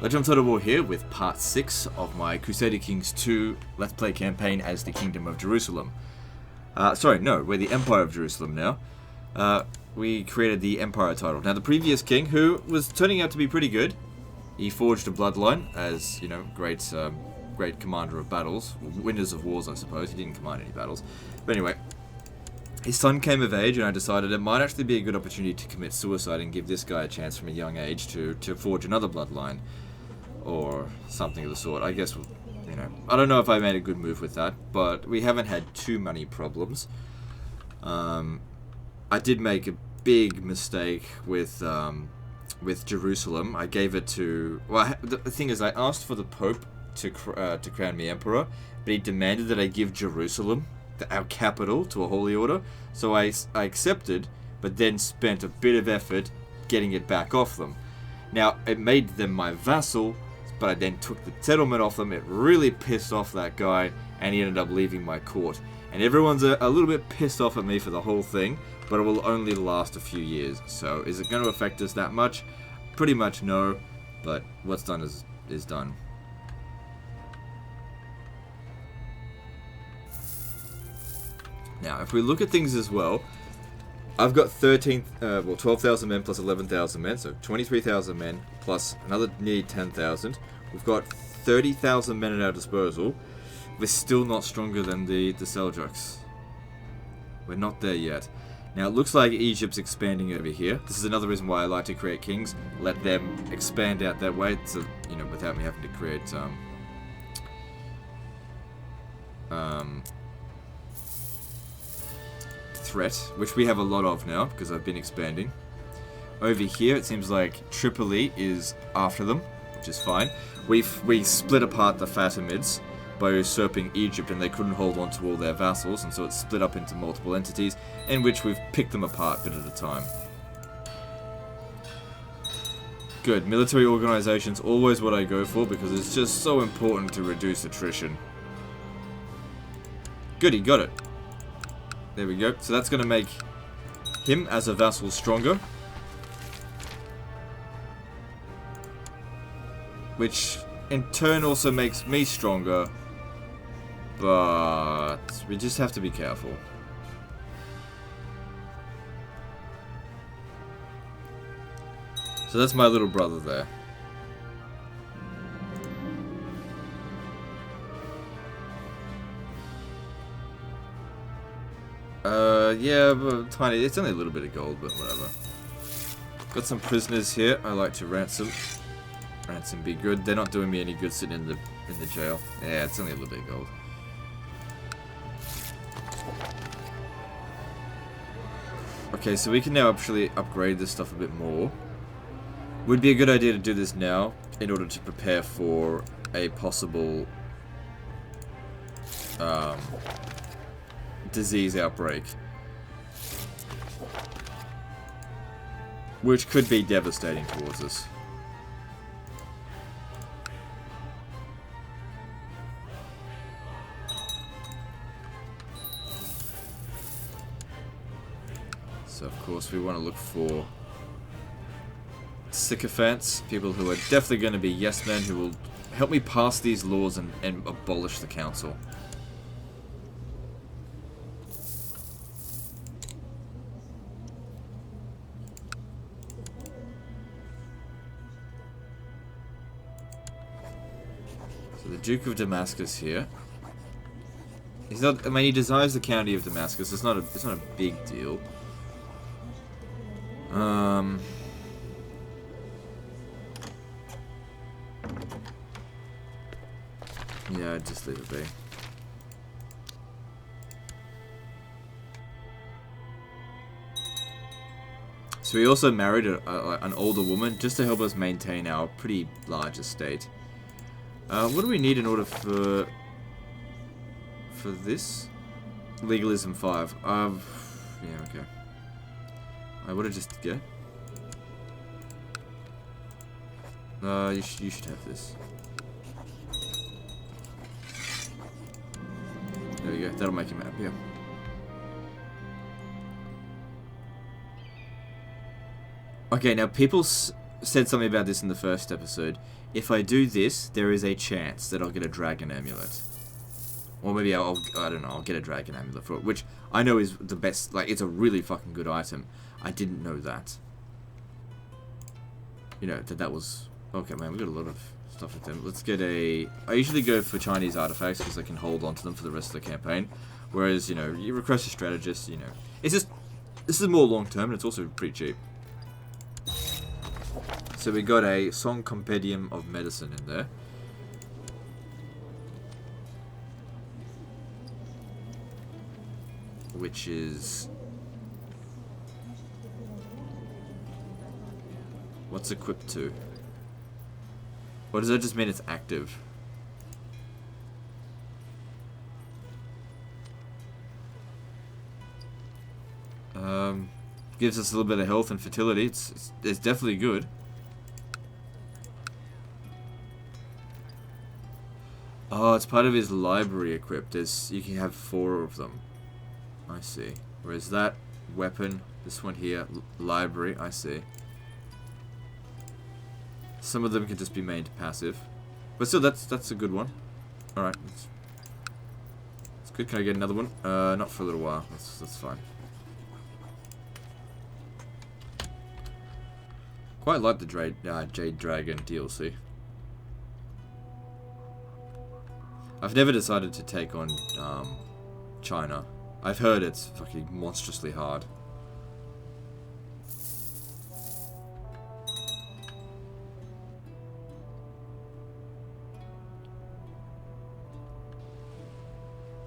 Legend of Total War here with part 6 of my Crusader Kings II Let's Play campaign as the Kingdom of Jerusalem. We're the Empire of Jerusalem now. We created the Empire title. Now the previous king, who was turning out to be pretty good, he forged a bloodline as, you know, great commander of battles, winners of wars I suppose. He didn't command any battles. But anyway, his son came of age and I decided it might actually be a good opportunity to commit suicide and give this guy a chance from a young age to forge another bloodline. Or something of the sort. I guess, you know, I don't know if I made a good move with that, but we haven't had too many problems. I did make a big mistake with Jerusalem. I gave it to... Well, the thing is, I asked for the Pope to crown me Emperor, but he demanded that I give Jerusalem, our capital, to a holy order. So I accepted, but then spent a bit of effort getting it back off them. Now, it made them my vassal, but I then took the settlement off them. It really pissed off that guy, and he ended up leaving my court. And everyone's a little bit pissed off at me for the whole thing, but it will only last a few years. So, is it going to affect us that much? Pretty much no, but what's done is done. Now, if we look at things as well, I've got 12,000 men plus 11,000 men, so 23,000 men plus another nearly 10,000. We've got 30,000 men at our disposal. We're still not stronger than the Seljuks. We're not there yet. Now it looks like Egypt's expanding over here. This is another reason why I like to create kings. Let them expand out that way, so, you know, without me having to create threat, which we have a lot of now because I've been expanding. Over here it seems like Tripoli is after them, which is fine. We split apart the Fatimids by usurping Egypt, and they couldn't hold on to all their vassals, and so it's split up into multiple entities in which we've picked them apart bit at a time. Good. Military organization's always what I go for because it's just so important to reduce attrition. Good, he got it. There we go. So that's going to make him as a vassal stronger. Which in turn also makes me stronger. But we just have to be careful. So that's my little brother there. Yeah, but tiny. It's only a little bit of gold, but whatever. Got some prisoners here. I like to ransom. Ransom be good. They're not doing me any good sitting in the jail. Yeah, it's only a little bit of gold. Okay, so we can now actually upgrade this stuff a bit more. Would be a good idea to do this now in order to prepare for a possible disease outbreak, which could be devastating towards us. So of course we want to look for sycophants, people who are definitely going to be yes men who will help me pass these laws and abolish the council. The Duke of Damascus here. He's not. I mean, he desires the county of Damascus. It's not a big deal. Yeah, just leave it be. So we also married an older woman just to help us maintain our pretty large estate. What do we need in order for this? Legalism 5. Yeah, okay. What did I just get? You should have this. There we go. That'll make him happier. Okay, now people said something about this in the first episode. If I do this, there is a chance that I'll get a dragon amulet. Or maybe I don't know, I'll get a dragon amulet for it, which I know is the best, like, it's a really fucking good item. I didn't know that. You know, that was... Okay, man, we got a lot of stuff with them. Let's get a... I usually go for Chinese artifacts because I can hold on to them for the rest of the campaign. Whereas, you know, you request a strategist, you know... It's just... This is more long-term, and it's also pretty cheap. So we got a Song Compendium of Medicine in there. Which is... What's equipped to? Or does that just mean it's active? Gives us a little bit of health and fertility. It's definitely good. Oh, it's part of his library equipped. You can have 4 of them. I see. Whereas that weapon, this one here, library, I see. Some of them can just be made passive. But still, that's a good one. Alright. That's good. Can I get another one? Not for a little while. That's fine. Quite like the Jade Dragon DLC. I've never decided to take on China. I've heard it's fucking monstrously hard.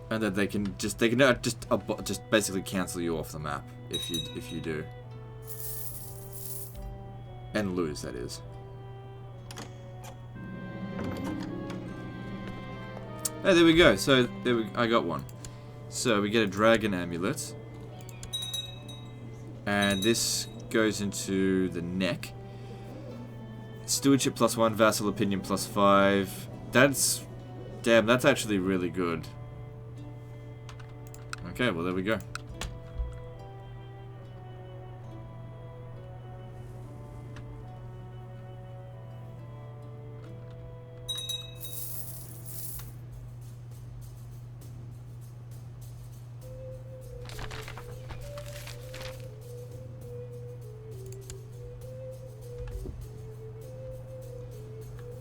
And that they can just basically cancel you off the map if you do. And lose, that is. Oh, there we go. So I got one. So we get a dragon amulet, and this goes into the neck. Stewardship +1, vassal opinion +5. That's actually really good. Okay, well there we go.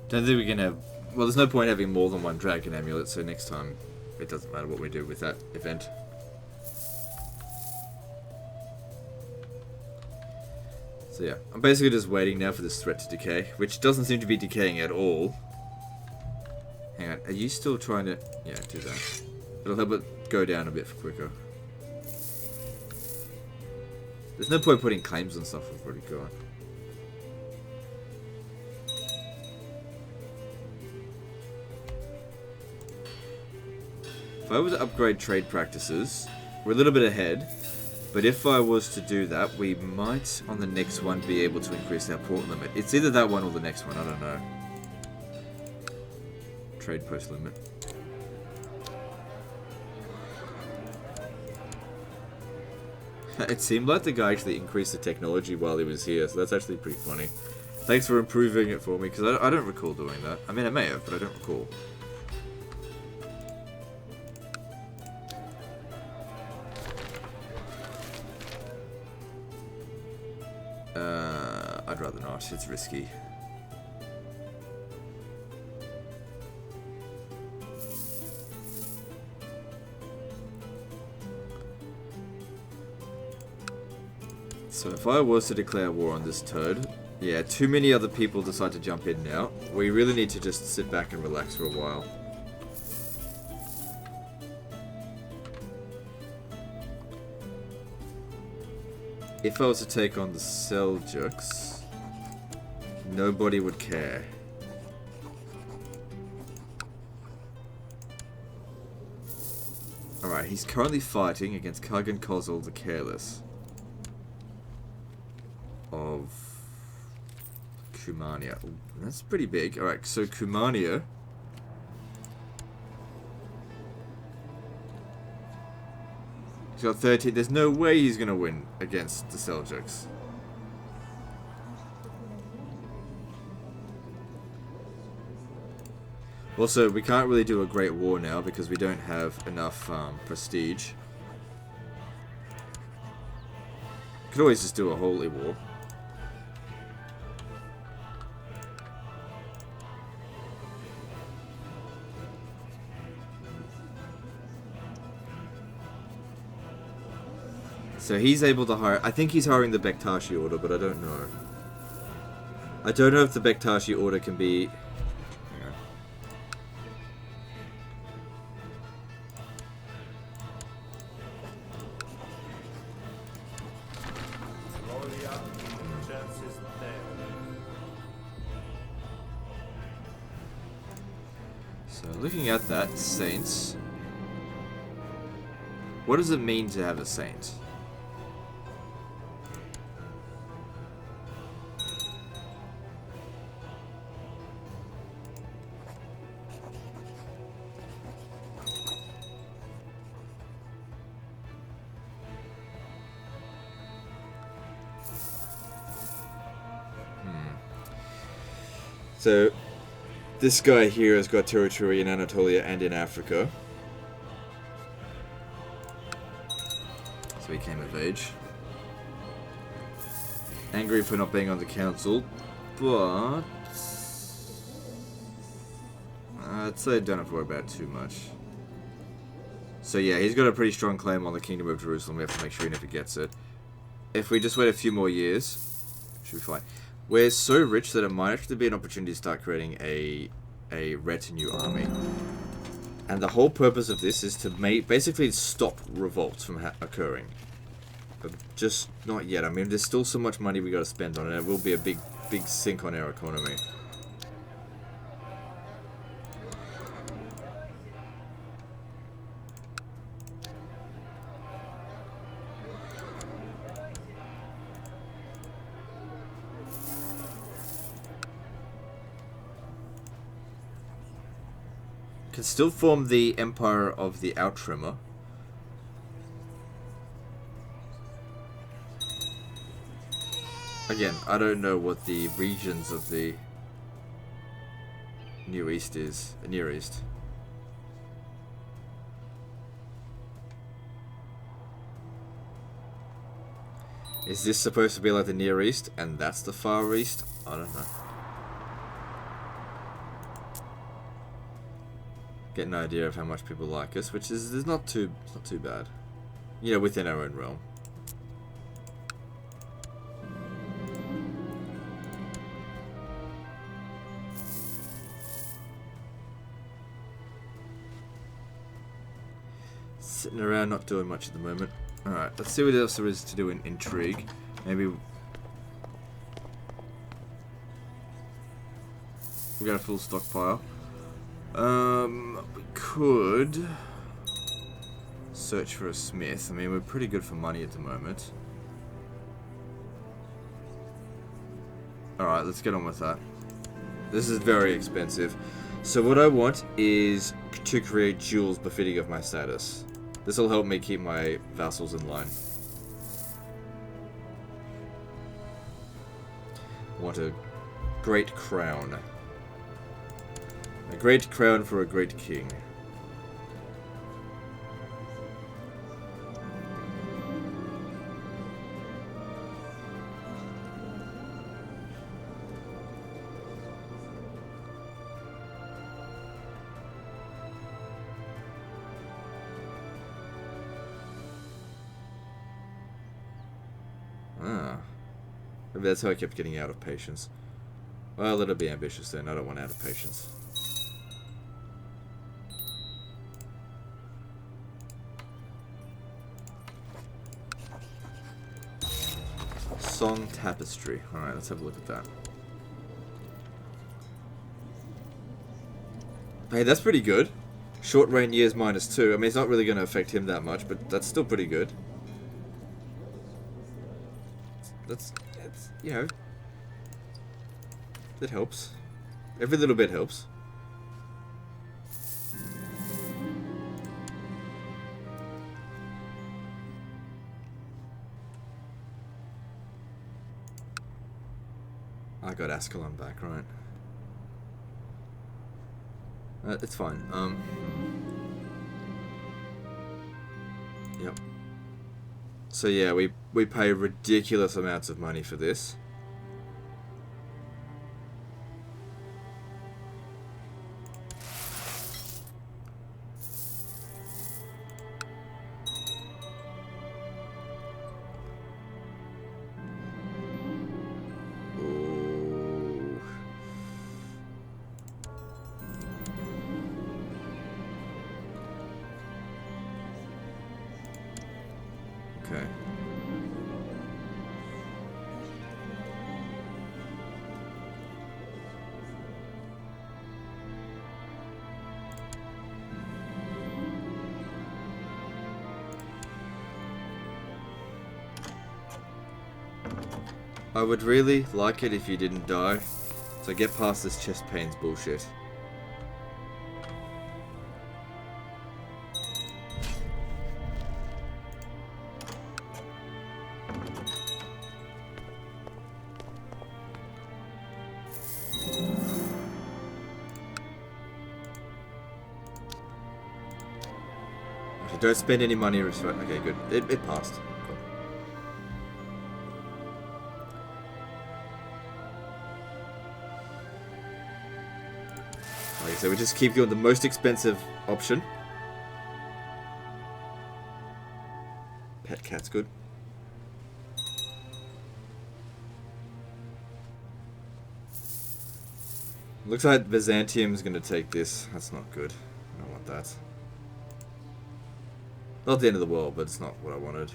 Don't think we can have... Well, there's no point having more than one dragon amulet, so next time it doesn't matter what we do with that event. So yeah, I'm basically just waiting now for this threat to decay, which doesn't seem to be decaying at all. Hang on, are you still trying to... Yeah, do that. It'll help it go down a bit quicker. There's no point putting claims on stuff we've already got. If I were to upgrade trade practices, we're a little bit ahead, but if I was to do that, we might, on the next one, be able to increase our port limit. It's either that one or the next one, I don't know. Trade post limit. It seemed like the guy actually increased the technology while he was here, so that's actually pretty funny. Thanks for improving it for me, because I don't recall doing that. I mean, I may have, but I don't recall. I'd rather not. It's risky. So if I was to declare war on this turd, yeah, too many other people decide to jump in now. We really need to just sit back and relax for a while. If I was to take on the Seljuks, nobody would care. Alright, he's currently fighting against Kagan Kozul the Careless of Kumania. Ooh, that's pretty big. Alright, so Kumania. He's got 13. There's no way he's going to win against the Seljuks. Also, we can't really do a great war now because we don't have enough prestige. Could always just do a holy war. So he's able to hire... I think he's hiring the Bektashi order, but I don't know. I don't know if the Bektashi order can be... Hang on. So looking at that, saints... What does it mean to have a saint? So, this guy here has got territory in Anatolia and in Africa. So he came of age. Angry for not being on the council, but... I'd say don't have to worry about it too much. So yeah, he's got a pretty strong claim on the Kingdom of Jerusalem. We have to make sure he never gets it. If we just wait a few more years, should be fine. We're so rich that it might actually be an opportunity to start creating a retinue army. And the whole purpose of this is to basically stop revolts from occurring. But just not yet. I mean, there's still so much money we got to spend on it. It will be a big sink on our economy. Can still form the Empire of the Outtrimmer. Again, I don't know what the regions of the Near East is. Near East. Is this supposed to be like the Near East and that's the Far East? I don't know. Get an idea of how much people like us, which is not too bad. You know, within our own realm. Sitting around not doing much at the moment. Alright, let's see what else there is to do in intrigue. Maybe we got a full stockpile. We could search for a smith. I mean, we're pretty good for money at the moment. Alright, let's get on with that. This is very expensive. So what I want is to create jewels befitting of my status. This will help me keep my vassals in line. I want a great crown. A great crown for a great king. Maybe that's how I kept getting out of patience. Well, let it be ambitious then. I don't want out of patience. Song Tapestry. Alright, let's have a look at that. Hey, that's pretty good. Short reign years -2. I mean, it's not really going to affect him that much, but that's still pretty good. It's, you know, it helps. Every little bit helps. I got Ascalon back, right? It's fine. Yep. So yeah, we pay ridiculous amounts of money for this. Okay. I would really like it if you didn't die, so get past this chest pains bullshit. Okay, don't spend any money. Okay, good. It passed. Cool. Okay, so we just keep you on the most expensive option. Pet cat's good. Looks like Byzantium's gonna take this. That's not good. I don't want that. Not the end of the world, but it's not what I wanted.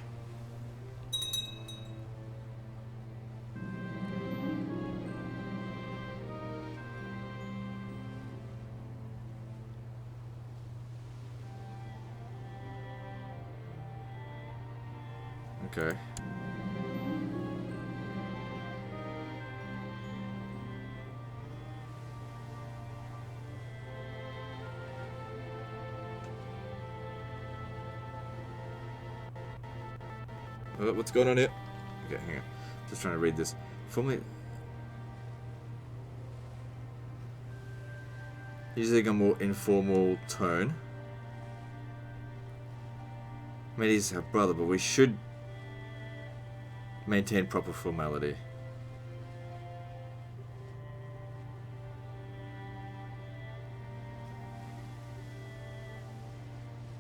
Okay. What's going on here? Okay, hang on. Just trying to read this. Formerly, using a more informal tone. I mean, he's her brother, but we should maintain proper formality.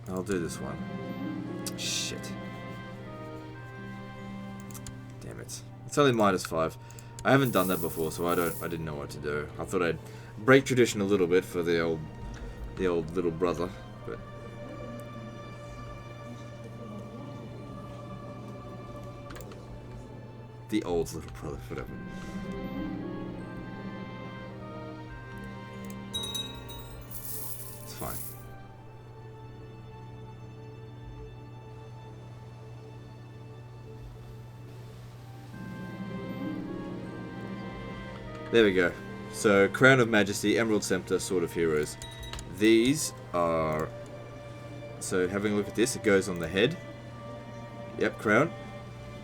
I'll do this one. Shit. Damn it. It's only -5. I haven't done that before, so I didn't know what to do. I thought I'd break tradition a little bit for the old little brother, but the old little brother, whatever. It's fine. There we go. So, Crown of Majesty, Emerald Scepter, Sword of Heroes. These are... So, having a look at this, it goes on the head. Yep, Crown.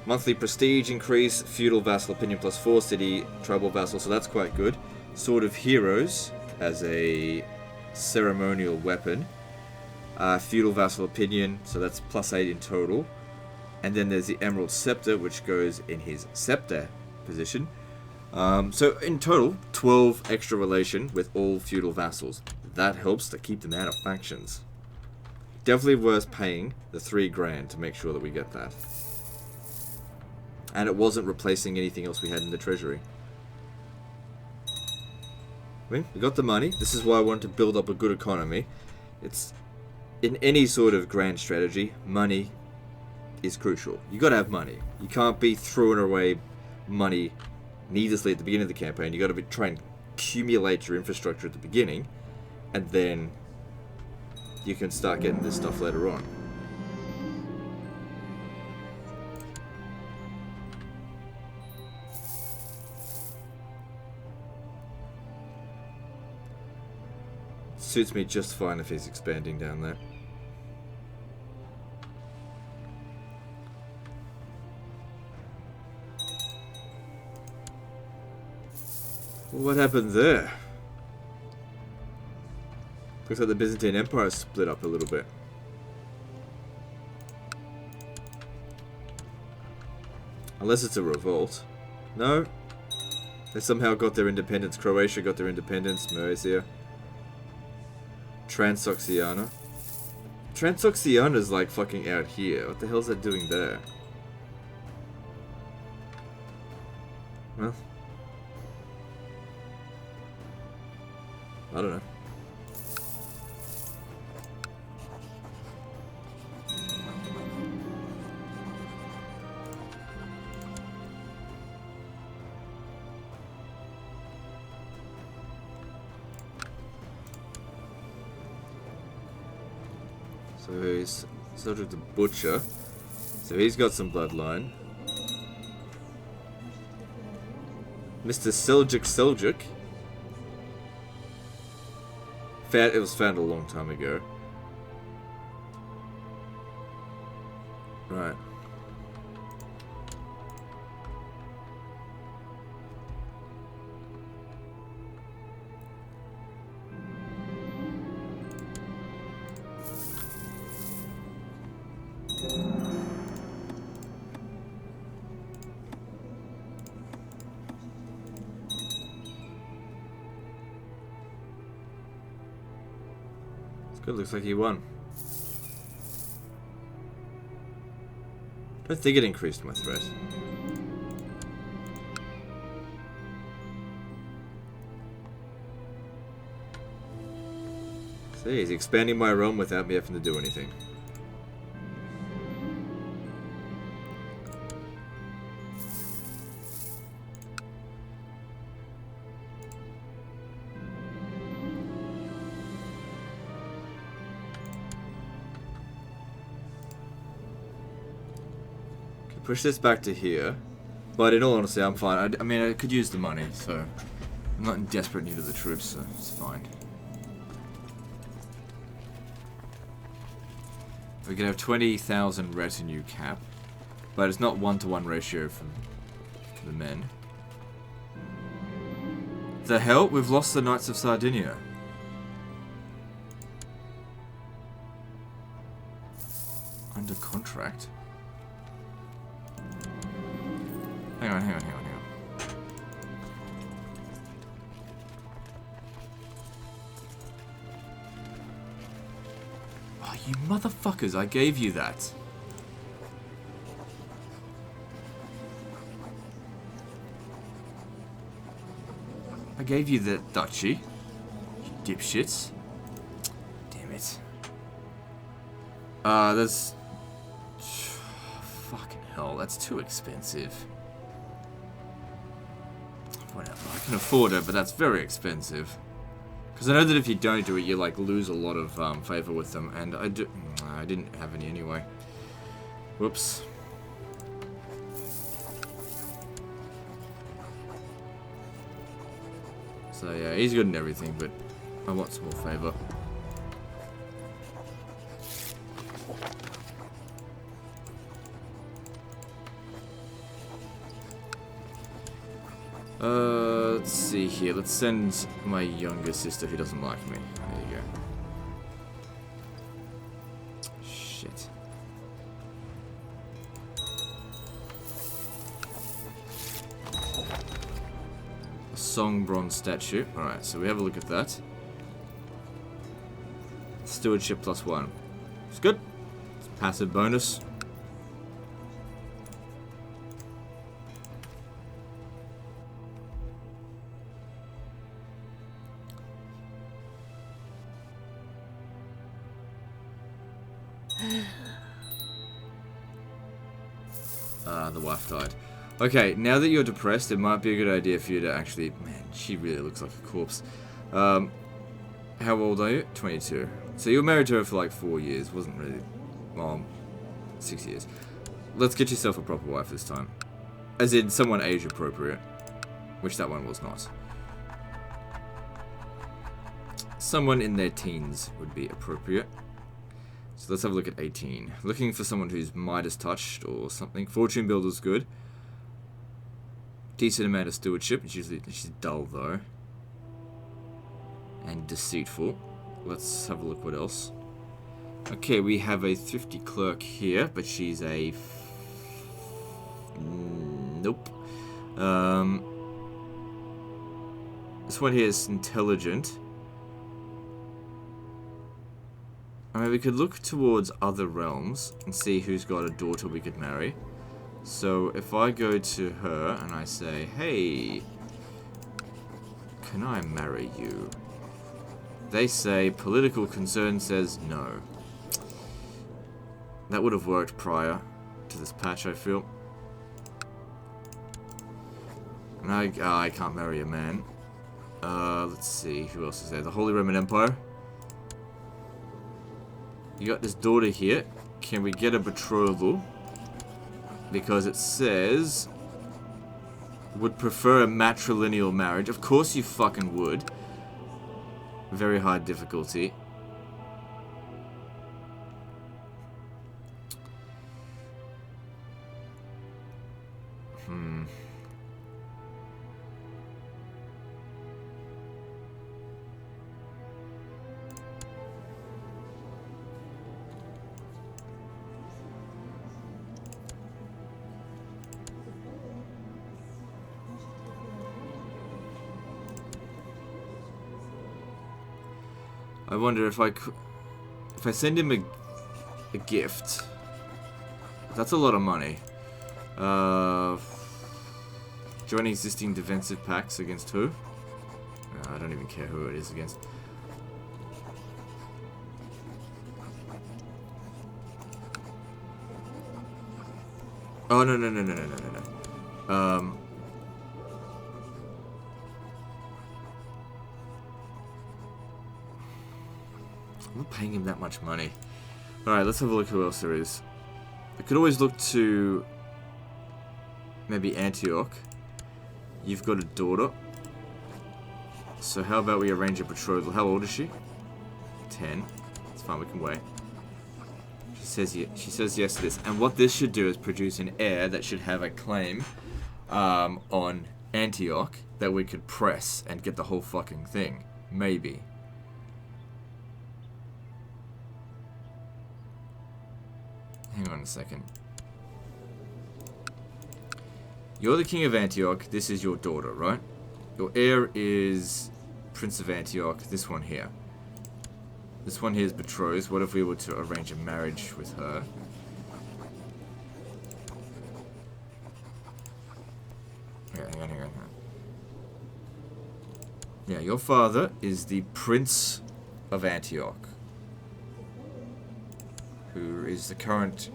Monthly Prestige increase, Feudal Vassal Opinion +4, City Tribal Vassal, so that's quite good. Sword of Heroes as a ceremonial weapon. Feudal Vassal Opinion, so that's +8 in total. And then there's the Emerald Scepter, which goes in his Scepter position. So in total, 12 extra relation with all feudal vassals. That helps to keep them out of factions. Definitely worth paying the 3 grand to make sure that we get that. And it wasn't replacing anything else we had in the treasury. I mean, we got the money. This is why I wanted to build up a good economy. It's in any sort of grand strategy, money is crucial. You got to have money. You can't be throwing away money needlessly at the beginning of the campaign. You got to try and accumulate your infrastructure at the beginning, and then you can start getting this stuff later on. Suits me just fine if he's expanding down there. What happened there? Looks like the Byzantine Empire is split up a little bit. Unless it's a revolt. No. They somehow got their independence. Croatia got their independence. Mercia. Transoxiana. Transoxiana's like fucking out here. What the hell's that doing there? Well. I don't know. So he's subject to Butcher. So he's got some bloodline. Mr. Seljuk. It was found a long time ago. Right. Good, looks like he won. I don't think it increased my threat. See, he's expanding my realm without me having to do anything. Push this back to here, but in all honesty, I'm fine. I mean, I could use the money, so I'm not in desperate need of the troops, so it's fine. We can have 20,000 retinue cap, but it's not 1-to-1 ratio for the men. The hell? We've lost the Knights of Sardinia. Under contract? Hang on. Oh, you motherfuckers, I gave you that. I gave you the duchy. You dipshits. Damn it. That's... Fucking hell, that's too expensive. Whatever, I can afford it, but that's very expensive. Because I know that if you don't do it, you like lose a lot of favor with them, and I didn't have any anyway. Whoops. So yeah, he's good in everything, but I want some more favor. Let's see here. Let's send my younger sister who doesn't like me. There you go. Shit. A Song bronze statue. Alright, so we have a look at that. Stewardship +1. It's good. It's a passive bonus. The wife died. Okay, now that you're depressed, it might be a good idea for you to actually... Man, she really looks like a corpse. How old are you? 22. So you were married to her for like 4 years. Wasn't really... 6 years. Let's get yourself a proper wife this time. As in, someone age appropriate. Which that one was not. Someone in their teens would be appropriate. So let's have a look at 18. Looking for someone who's Midas touched or something. Fortune builder's good. Decent amount of stewardship. She's dull though. And deceitful. let's have a look what else. Okay, we have a thrifty clerk here, but she's a... nope. This one here is intelligent. I mean, we could look towards other realms and see who's got a daughter we could marry. So if I go to her and I say, hey, can I marry you? They say political concern says no. That would have worked prior to this patch, I feel. And I can't marry a man. Let's see, who else is there? The Holy Roman Empire. You got this daughter here. Can we get a betrothal? Because it says... would prefer a matrilineal marriage. Of course you fucking would. Very high difficulty. I wonder if I send him a gift. That's a lot of money. Join existing defensive pacts against who? I don't even care who it is against. Oh no. I'm not paying him that much money. Alright, let's have a look who else there is. I could always look to... maybe Antioch. You've got a daughter. So how about we arrange a betrothal? How old is she? 10. It's fine, we can wait. She says yes to this. And what this should do is produce an heir that should have a claim on Antioch that we could press and get the whole fucking thing. Maybe. Hang on a second. You're the king of Antioch. This is your daughter, right? Your heir is Prince of Antioch. This one here. This one here is betrothed. What if we were to arrange a marriage with her? Okay, hang on. Yeah, your father is the Prince of Antioch. Who is the current...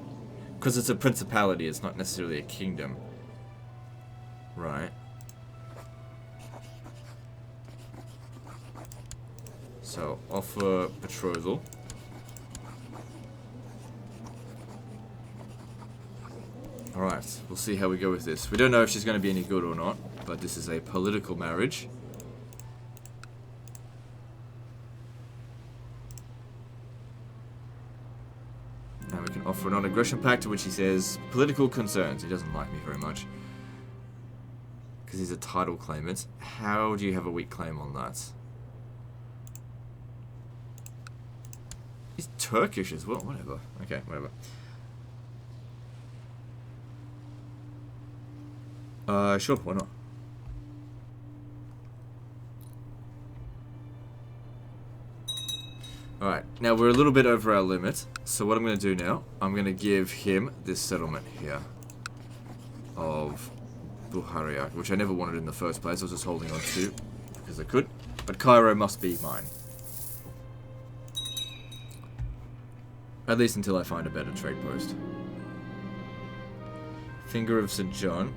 because it's a principality, it's not necessarily a kingdom. Right. So, offer betrothal. Alright, we'll see how we go with this. We don't know if she's going to be any good or not, but this is a political marriage. Now we can offer a non-aggression pact, to which he says, political concerns. He doesn't like me very much. Because he's a title claimant. How do you have a weak claim on that? He's Turkish as well, whatever. Okay, whatever. Sure, why not? Alright, now we're a little bit over our limit. So what I'm going to do now, I'm going to give him this settlement here. Of Buhariak, which I never wanted in the first place. I was just holding on to because I could. But Cairo must be mine. At least until I find a better trade post. Finger of St. John.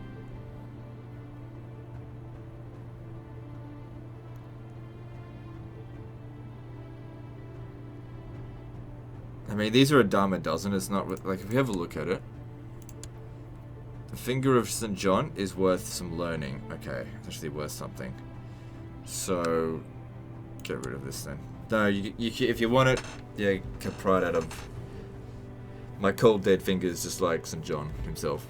I mean, these are a dime a dozen. It's not like, if we have a look at it. The Finger of St. John is worth some learning. Okay, it's actually worth something. So, get rid of this then. No, if you want it, yeah, get pride out of my cold dead fingers, just like St. John himself.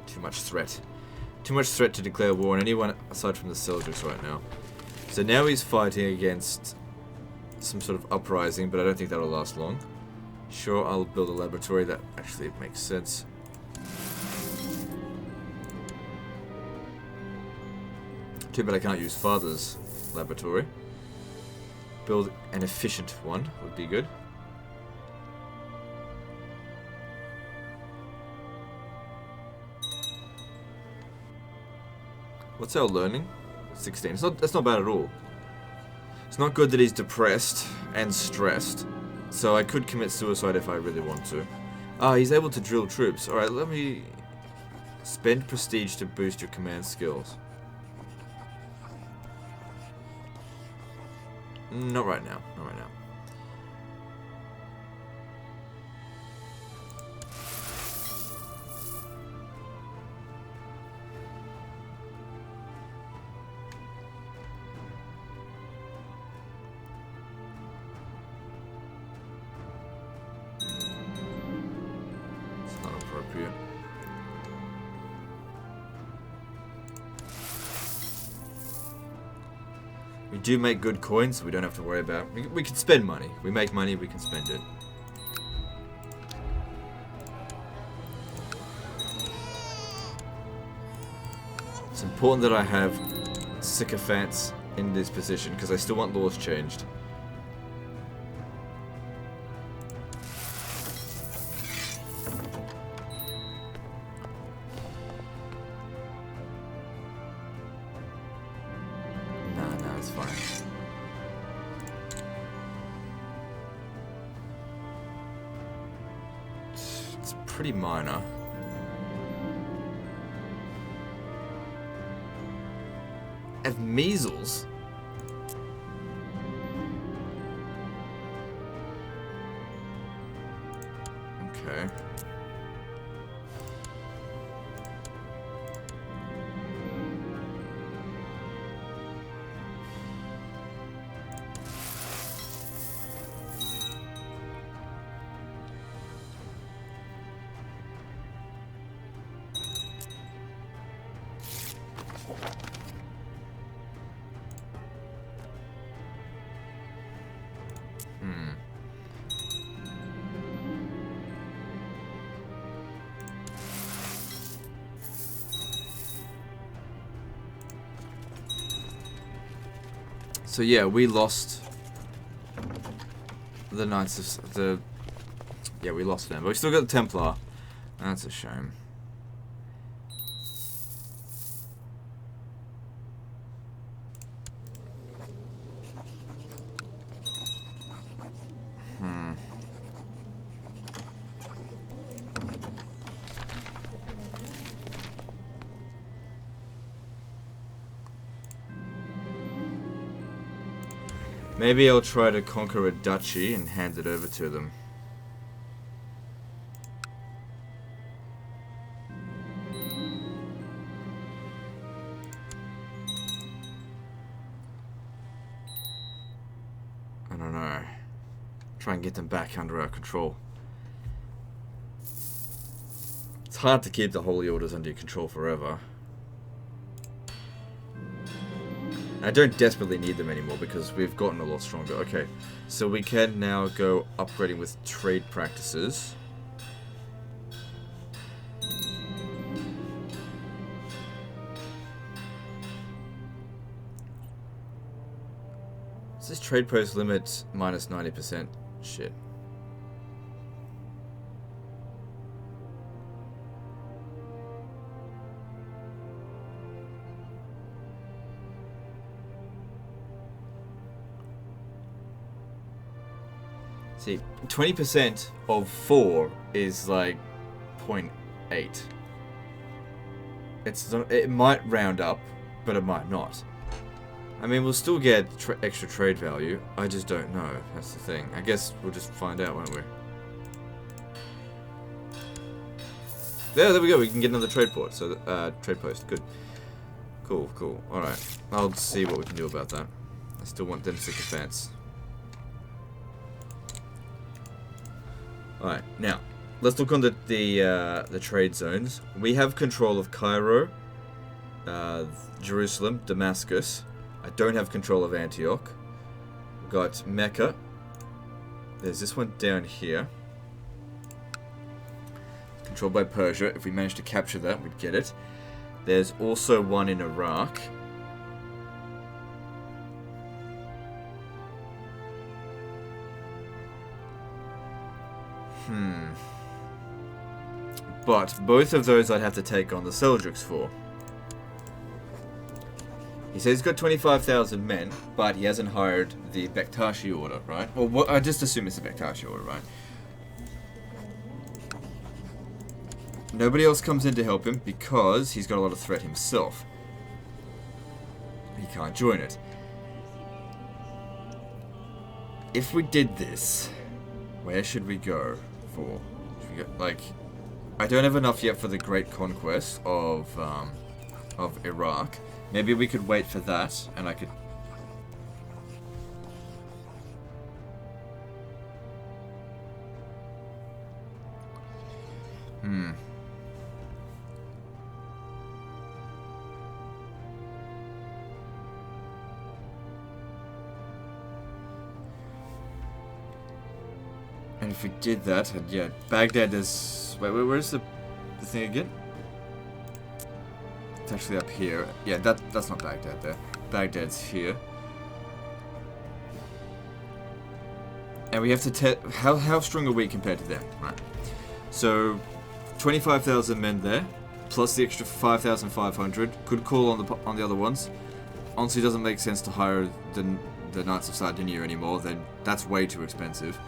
Too much threat. Too much threat to declare war on anyone aside from the Seljuks right now. So now he's fighting against some sort of uprising, but I don't think that'll last long. Sure, I'll build a laboratory. That actually makes sense. Too bad I can't use Father's laboratory. Build an efficient one would be good. What's our learning? 16. That's not bad at all. It's not good that he's depressed and stressed. So I could commit suicide if I really want to. Ah, he's able to drill troops. Alright, let me spend prestige to boost your command skills. Not right now. Not right now. It's not appropriate. We do make good coins, so we don't have to worry about... We can spend money. We make money, we can spend it. It's important that I have sycophants in this position, because I still want laws changed. Pretty minor. Have measles? Okay. So yeah, we lost the Knights of the... Yeah, we lost them, but we still got the Templar. That's a shame. Maybe I'll try to conquer a duchy and hand it over to them. I don't know. Try and get them back under our control. It's hard to keep the Holy Orders under your control forever. I don't desperately need them anymore because we've gotten a lot stronger. Okay, so we can now go upgrading with trade practices. Is this trade post limit minus 90%? Shit. See, 20% of 4 is like 0.8. It might round up, but it might not. I mean, we'll still get extra trade value. I just don't know. That's the thing. I guess we'll just find out, won't we? There we go. We can get another trade port. So, trade post. Good. Cool, cool. All right. I'll see what we can do about that. I still want them sycophants. Alright, now, let's look on the trade zones. We have control of Cairo, Jerusalem, Damascus. I don't have control of Antioch. We've got Mecca. There's this one down here. Controlled by Persia. If we managed to capture that, we'd get it. There's also one in Iraq. But both of those I'd have to take on the Seljuks for. He says he's got 25,000 men, but he hasn't hired the Bektashi order, right? Well, I just assume it's the Bektashi order, right? Nobody else comes in to help him because he's got a lot of threat himself. He can't join it. If we did this, where should we go for? Should we go, like, I don't have enough yet for the Great Conquest of Iraq. Maybe we could wait for that, and I could... And if we did that, yeah, Baghdad is... Wait, where's the thing again? It's actually up here. Yeah, that's not Baghdad there. Baghdad's here. And we have to how strong are we compared to them? Right. So 25,000 men there, plus the extra 5,500. Could call on the other ones. Honestly, it doesn't make sense to hire the Knights of Sardinia anymore. Then that's way too expensive.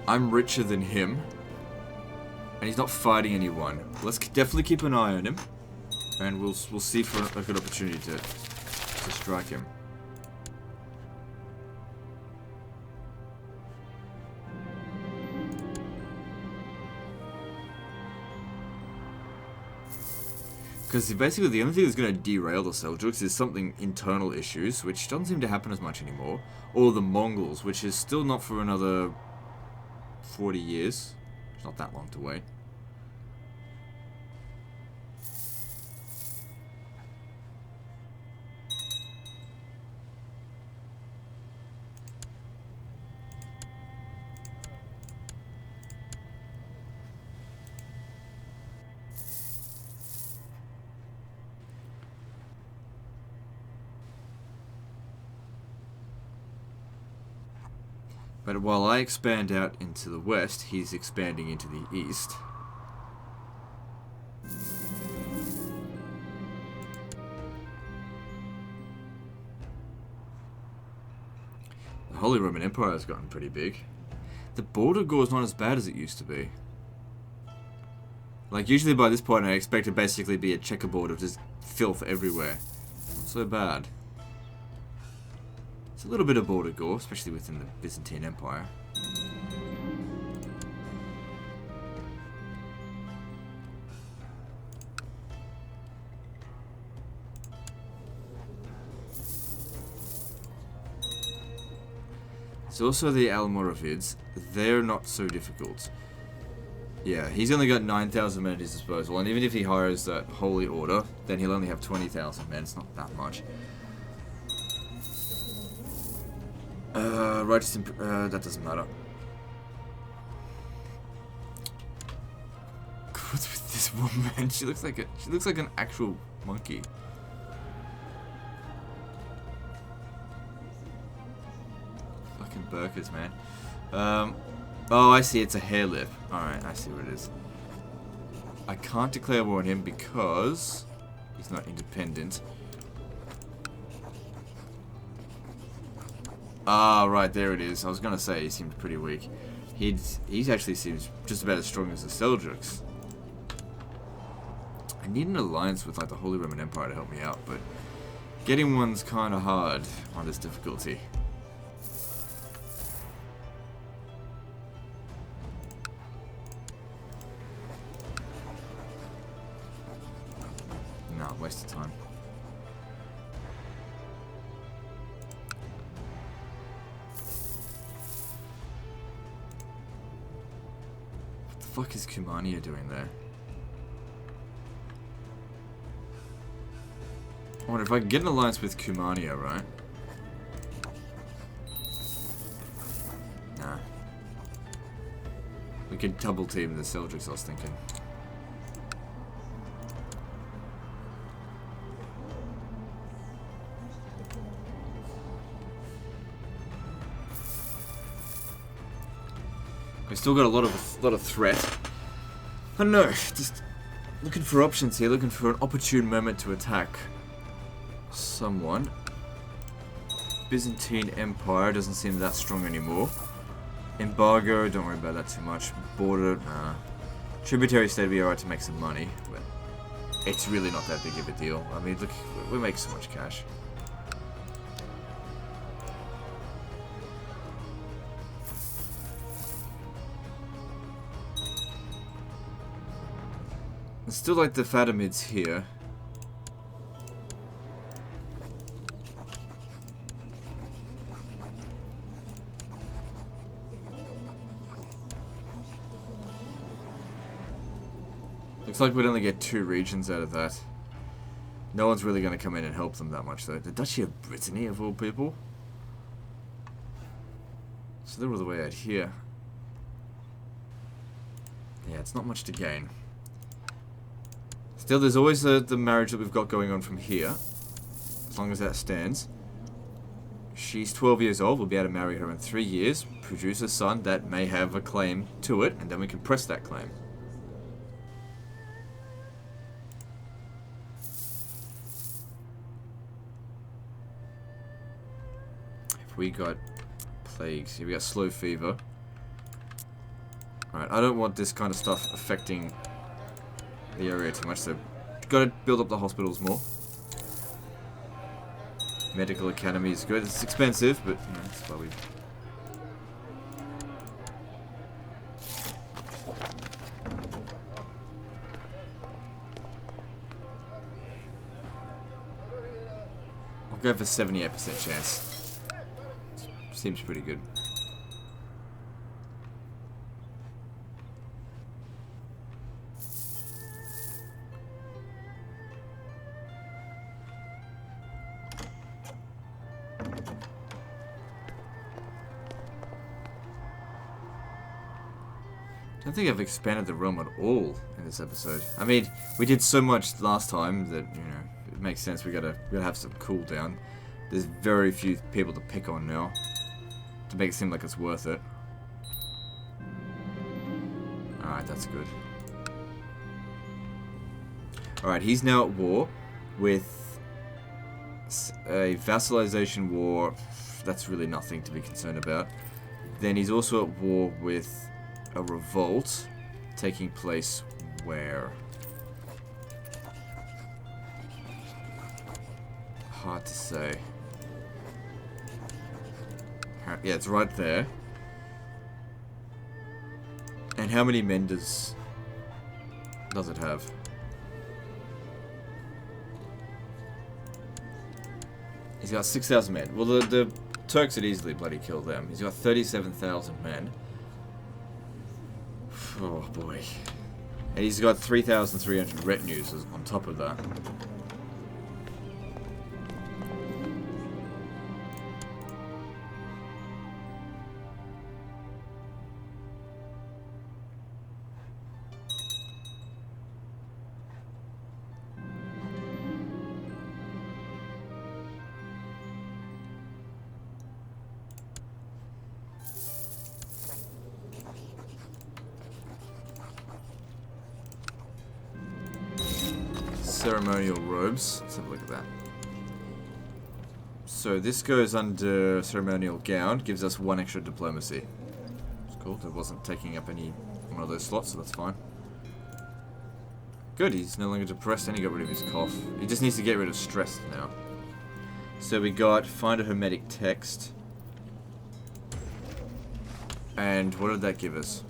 I'm richer than him, and he's not fighting anyone. Let's definitely keep an eye on him, and we'll see for a good opportunity to strike him. Because basically the only thing that's going to derail the Seljuks is something internal issues, which doesn't seem to happen as much anymore, or the Mongols, which is still not for another 40 years. It's not that long to wait. But while I expand out into the west, he's expanding into the east. The Holy Roman Empire has gotten pretty big. The border gore is not as bad as it used to be. Like, usually by this point I expect to basically be a checkerboard of just filth everywhere. Not so bad. It's a little bit of border gore, especially within the Byzantine Empire. There's also the Almoravids. They're not so difficult. Yeah, he's only got 9,000 men at his disposal, and even if he hires that Holy Order, then he'll only have 20,000 men. It's not that much. That doesn't matter. What's with this woman? She looks like an actual monkey. Fucking burkas, man. Oh, I see. It's a hair lip. All right, I see what it is. I can't declare war on him because he's not independent. Ah, right, there it is. I was gonna say he seemed pretty weak. He actually seems just about as strong as the Seljuks. I need an alliance with like the Holy Roman Empire to help me out, but getting one's kind of hard on this difficulty. No, waste of time. fuck is Kumania doing there? I wonder if I can get an alliance with Kumania, right? Nah. We could double team the Seljuks, I was thinking. We've still got a lot of threat. I don't know, just looking for options here, looking for an opportune moment to attack someone. Byzantine Empire doesn't seem that strong anymore. Embargo, don't worry about that too much. Border, nah. Tributary state would be alright to make some money, but it's really not that big of a deal. I mean, look, we make so much cash. It's still like the Fatimids here. Looks like we'd only get 2 regions out of that. No one's really going to come in and help them that much though. The Duchy of Brittany of all people. So they're all the way out here. Yeah, it's not much to gain. Still, there's always the marriage that we've got going on from here. As long as that stands. She's 12 years old. We'll be able to marry her in 3 years. Produce a son that may have a claim to it. And then we can press that claim. If we got plagues. Here we got slow fever. Alright, I don't want this kind of stuff affecting the area too much, so gotta build up the hospitals more. Medical academy is good. It's expensive, but you know, that's why we. I'll go for 78% chance. Seems pretty good. I don't think I've expanded the realm at all in this episode. I mean, we did so much last time that, you know, it makes sense we gotta have some cooldown. There's very few people to pick on now to make it seem like it's worth it. Alright, that's good. Alright, he's now at war with a vassalization war. That's really nothing to be concerned about. Then he's also at war with a revolt taking place where? Hard to say. Yeah, it's right there. And how many men does it have? He's got 6,000 men. Well, the Turks would easily bloody kill them. He's got 37,000 men. Oh boy. And he's got 3,300 retinues on top of that. Ceremonial robes. Let's have a look at that. So this goes under ceremonial gown, gives us 1 extra diplomacy. It's cool. That wasn't taking up any one of those slots, so that's fine. Good, he's no longer depressed and he got rid of his cough. He just needs to get rid of stress now. So we got find a hermetic text. And what did that give us?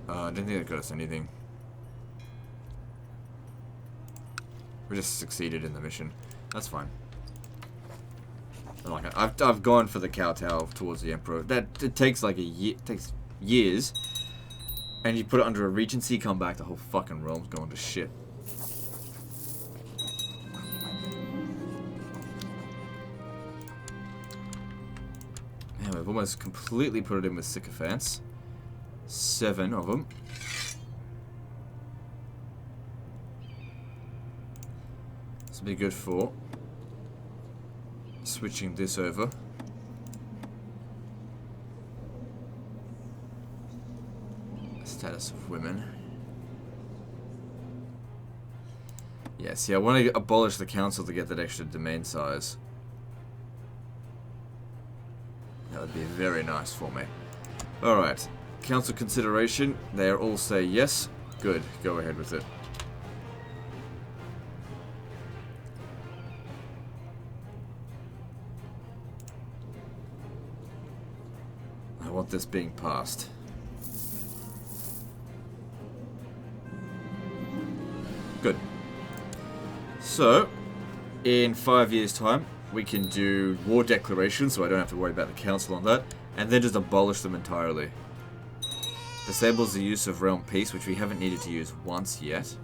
I don't think that got us anything. We just succeeded in the mission. That's fine. I like it. I've gone for the kowtow towards the Emperor. It takes like a year. It takes years, and you put it under a regency, come back, the whole fucking realm's going to shit. Man, we've almost completely put it in with sycophants. 7 of them. This will be good for switching this over. Status of women. Yeah, see, I want to abolish the council to get that extra domain size. That would be very nice for me. Alright. Council consideration. They all say yes. Good. Go ahead with it. I want this being passed. Good. So, in 5 years' time, we can do war declarations, so I don't have to worry about the council on that, and then just abolish them entirely. Disables the use of realm peace, which we haven't needed to use once yet.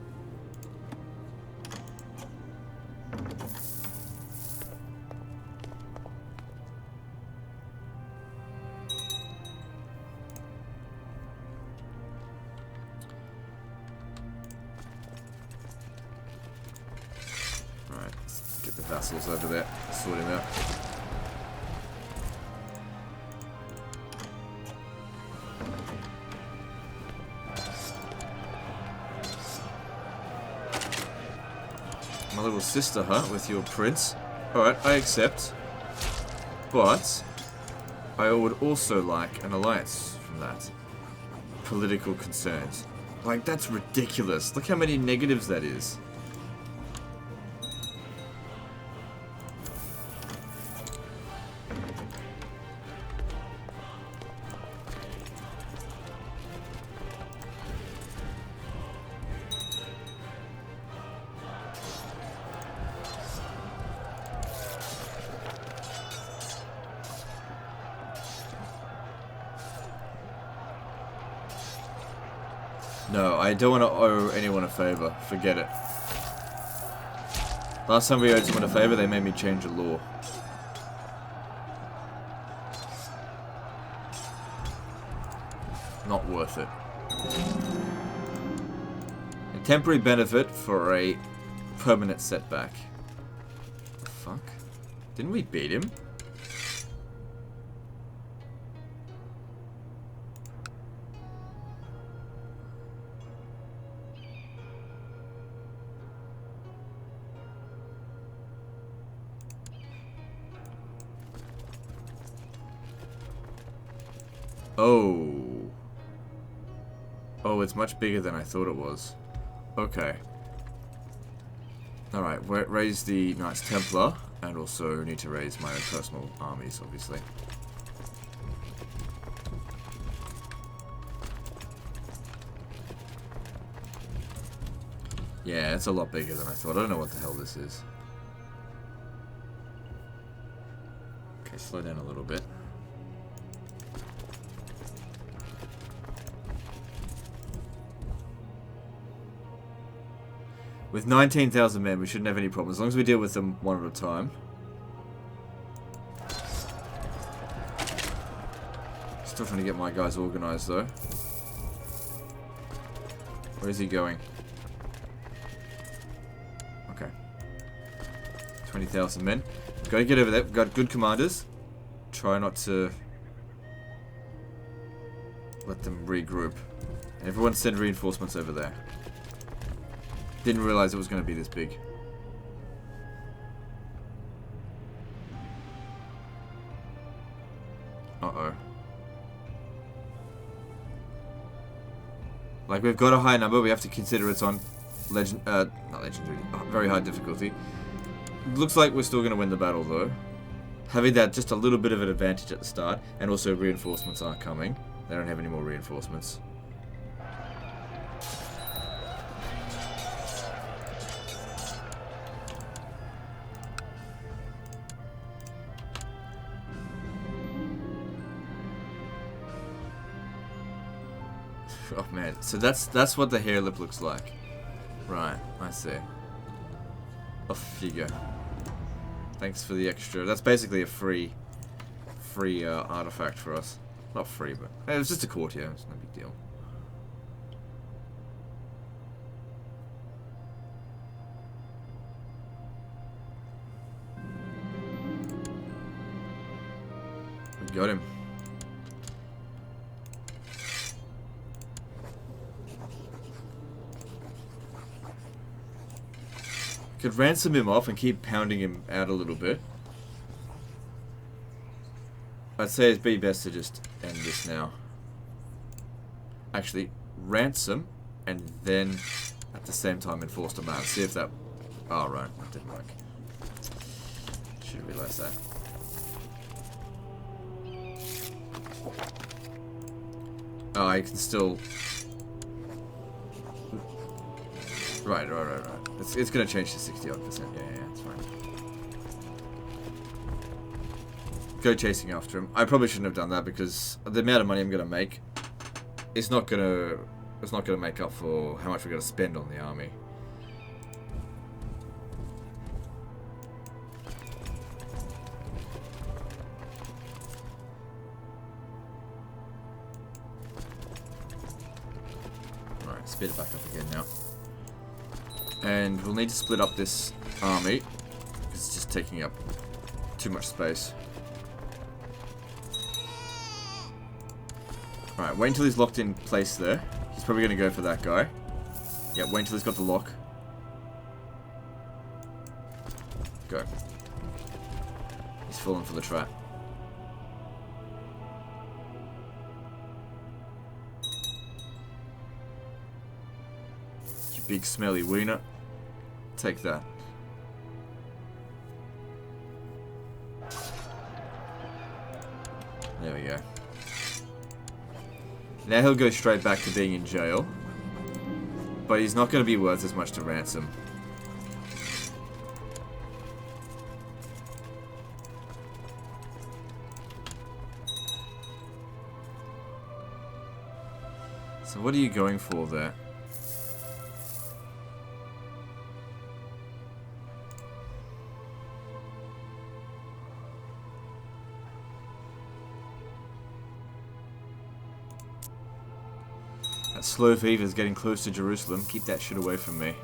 Alright, let's get the vassals over there, sort him out. My little sister, huh? With your prince. Alright, I accept. But I would also like an alliance from that. Political concerns. Like, that's ridiculous. Look how many negatives that is. No, I don't want to owe anyone a favor. Forget it. Last time we owed someone a favor, they made me change a law. Not worth it. A temporary benefit for a permanent setback. The fuck? Didn't we beat him? Oh. Oh, it's much bigger than I thought it was. Okay. Alright, raise the Knights Templar, and also need to raise my own personal armies, obviously. Yeah, it's a lot bigger than I thought. I don't know what the hell this is. Okay, slow down a little bit. With 19,000 men, we shouldn't have any problems, as long as we deal with them one at a time. Still trying to get my guys organized, though. Where is he going? Okay. 20,000 men. We've got to get over there. We've got good commanders. Try not to let them regroup. And everyone send reinforcements over there. Didn't realize it was going to be this big. Uh-oh. Like, we've got a high number. We have to consider it's on not legendary. Very high difficulty. Looks like we're still going to win the battle, though. Having that just a little bit of an advantage at the start. And also reinforcements aren't coming. They don't have any more reinforcements. Oh man, so that's what the hair lip looks like. Right, I see. Off you go. Thanks for the extra. That's basically a free artifact for us. Not free, but it was just a courtier. It's no big deal. We got him. Could ransom him off and keep pounding him out a little bit. I'd say it'd be best to just end this now. Actually, ransom, and then at the same time enforce demand. See if that... Oh, right. That didn't work. Should have realised that. Oh, I can still... Right. It's going to change to 60-odd%. Yeah, it's fine. Go chasing after him. I probably shouldn't have done that because the amount of money I'm going to make is not going to make up for how much we're going to spend on the army. Alright, speed it back up again now. And we'll need to split up this army because it's just taking up too much space. Alright, wait until he's locked in place there. He's probably going to go for that guy. Yeah, wait until he's got the lock. Go. He's fallen for the trap. You big smelly wiener. Take that. There we go. Now he'll go straight back to being in jail. But he's not going to be worth as much to ransom. So what are you going for there? That slow fever is getting close to Jerusalem. Keep that shit away from me.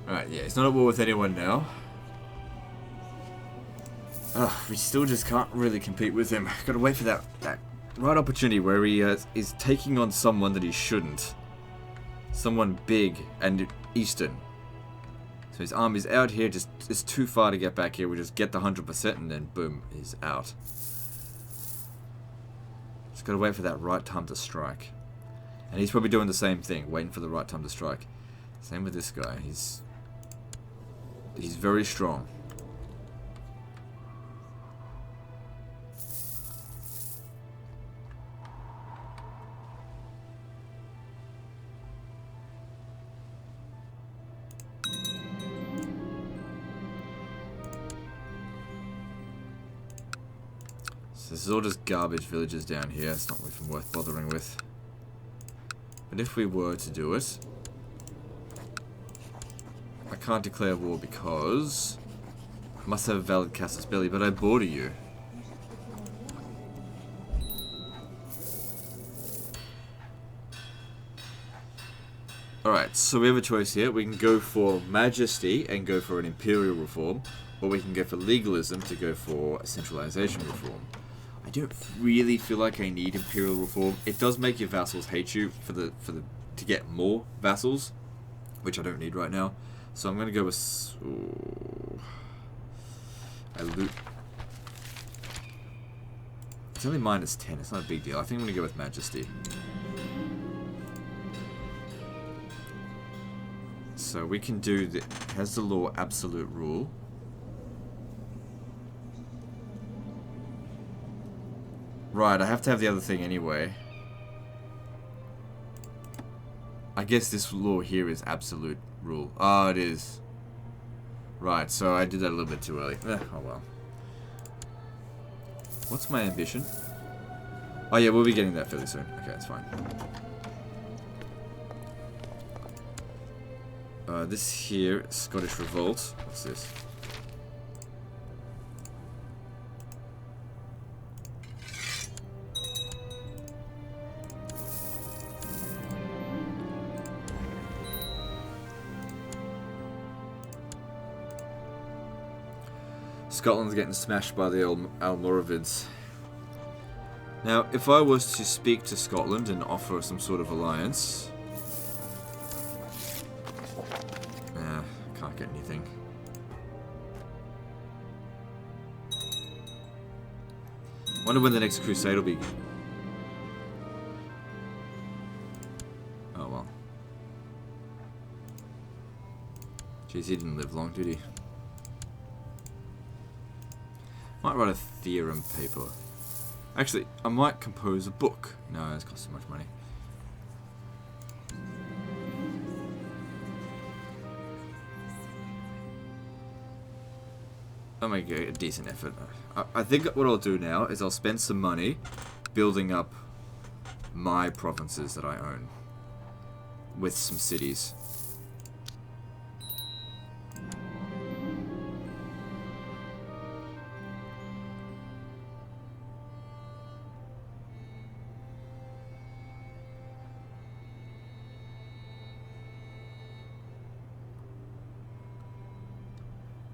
Alright, yeah, he's not at war with anyone now. We still just can't really compete with him. Gotta wait for that right opportunity where he is taking on someone that he shouldn't. Someone big and eastern. So his army's out here, just it's too far to get back here. We just get the 100% and then boom, he's out. Just gotta wait for that right time to strike. And he's probably doing the same thing, waiting for the right time to strike. Same with this guy. He's very strong. This is all just garbage villages down here. It's not even worth bothering with. But if we were to do it, I can't declare war because I must have a valid casus belli, but I border you. Alright, so we have a choice here. We can go for majesty and go for an imperial reform, or we can go for legalism to go for a centralization reform. I don't really feel like I need imperial reform. It does make your vassals hate you to get more vassals, which I don't need right now. So I'm gonna go with I loot. It's only -10. It's not a big deal. I think I'm gonna go with majesty. So we can do the has the law absolute rule. Right, I have to have the other thing anyway. I guess this law here is absolute rule. Ah, it is. Right, so I did that a little bit too early. Oh well. What's my ambition? Oh yeah, we'll be getting that fairly soon. Okay, that's fine. This here, Scottish Revolt. What's this? Scotland's getting smashed by the Almoravids. Now, if I was to speak to Scotland and offer some sort of alliance... can't get anything. Wonder when the next crusade will be. Oh well. Jeez, he didn't live long, did he? Might write a theorem paper. Actually, I might compose a book. No, it's cost too much money. I'll make a decent effort. I think what I'll do now is I'll spend some money building up my provinces that I own with some cities.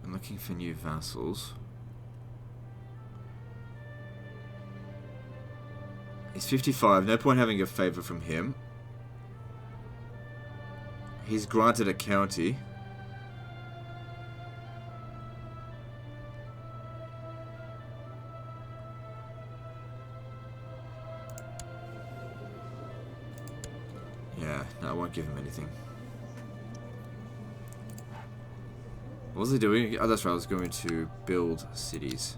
I'm looking for new vassals. He's 55, no point having a favour from him. He's granted a county. Yeah, no, I won't give him anything. What was he doing? Oh, that's right, I was going to build cities.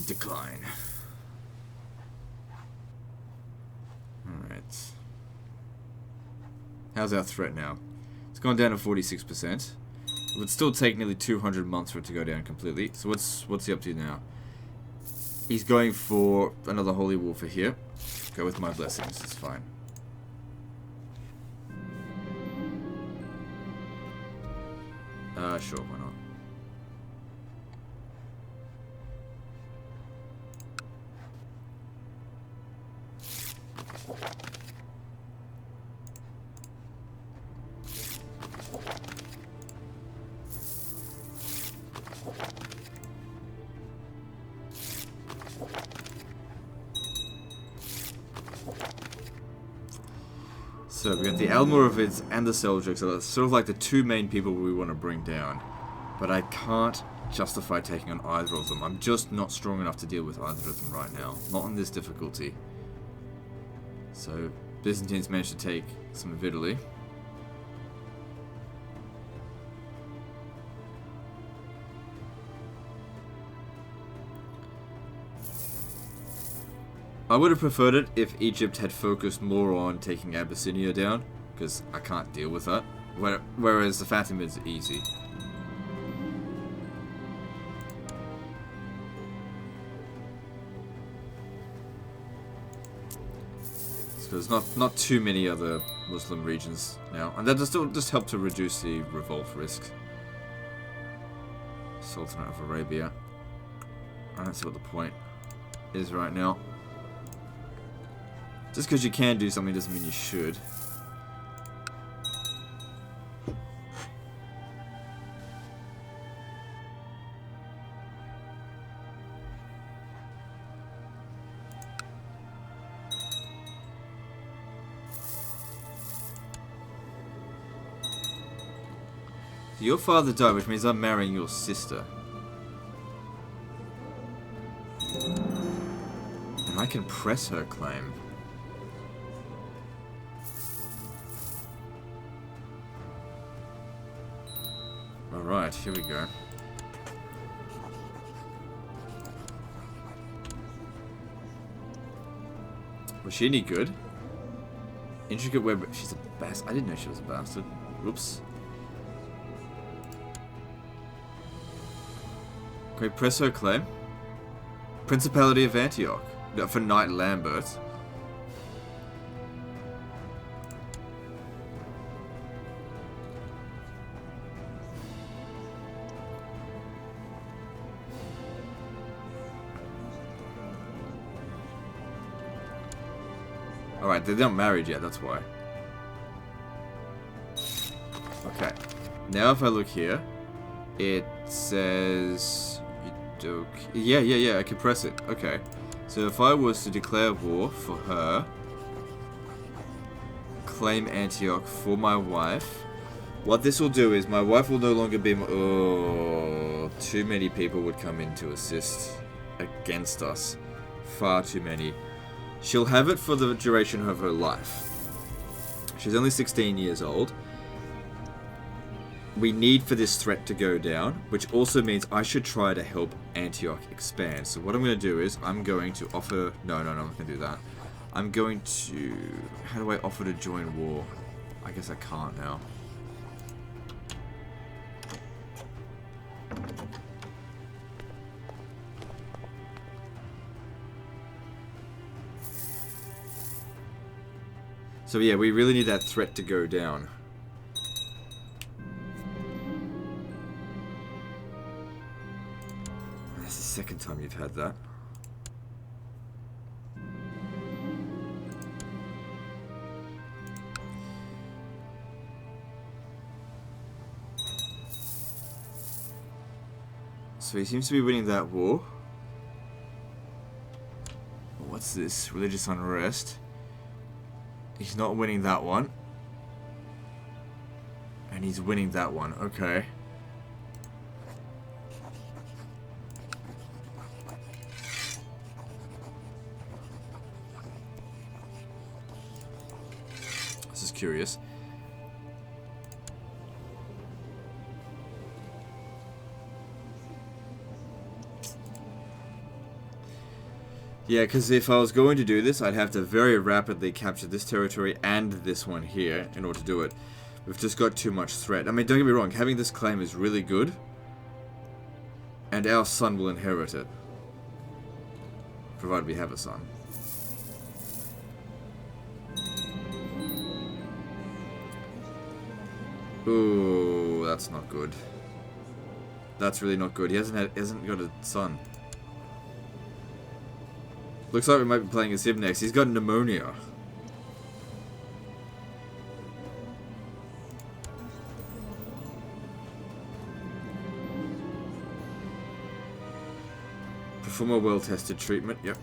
Decline. Alright. How's our threat now? It's gone down to 46%. It would still take nearly 200 months for it to go down completely. So what's he up to now? He's going for another holy war for here. Go with my blessings, it's fine. Sure, why not? So we got the Almoravids and the Seljuks, so that's sort of like the two main people we want to bring down. But I can't justify taking on either of them. I'm just not strong enough to deal with either of them right now. Not on this difficulty. So Byzantines managed to take some of Italy. I would have preferred it if Egypt had focused more on taking Abyssinia down, because I can't deal with that. Whereas the Fatimids are easy. So there's not too many other Muslim regions now, and that will just help to reduce the revolt risk. Sultanate of Arabia. I don't see what the point is right now. Just because you can do something doesn't mean you should. So your father died, which means I'm marrying your sister. And I can press her claim. Alright, here we go. Was she any good? Intricate web. She's a bastard. I didn't know she was a bastard. Oops. Can we press her claim? Principality of Antioch. No, for Knight Lambert. Alright, they're not married yet, that's why. Okay. Now if I look here, it says... Yeah, I can press it. Okay. So if I was to declare war for her, claim Antioch for my wife, what this will do is my wife will no longer be... Oh, too many people would come in to assist against us. Far too many. She'll have it for the duration of her life. She's only 16 years old. We need for this threat to go down, which also means I should try to help Antioch expand. So what I'm going to do is I'm going to offer... No, I'm not going to do that. I'm going to... How do I offer to join war? I guess I can't now. So yeah, we really need that threat to go down. That's the second time you've had that. So he seems to be winning that war. What's this? Religious unrest. He's not winning that one. And he's winning that one. Okay. This is curious. Yeah, because if I was going to do this, I'd have to very rapidly capture this territory and this one here in order to do it. We've just got too much threat. I mean, don't get me wrong, having this claim is really good. And our son will inherit it. Provided we have a son. Ooh, that's not good. That's really not good. He hasn't got a son. Looks like we might be playing as him next. He's got pneumonia. Perform a well-tested treatment. Yep.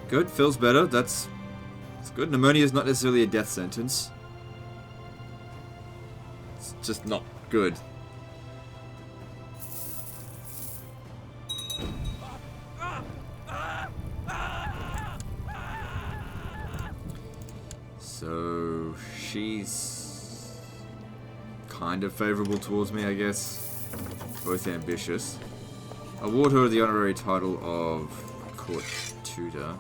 Good. Feels better. That's good. Pneumonia is not necessarily a death sentence. It's just not good. So she's kind of favorable towards me, I guess. Both ambitious. Award her the honorary title of court tutor.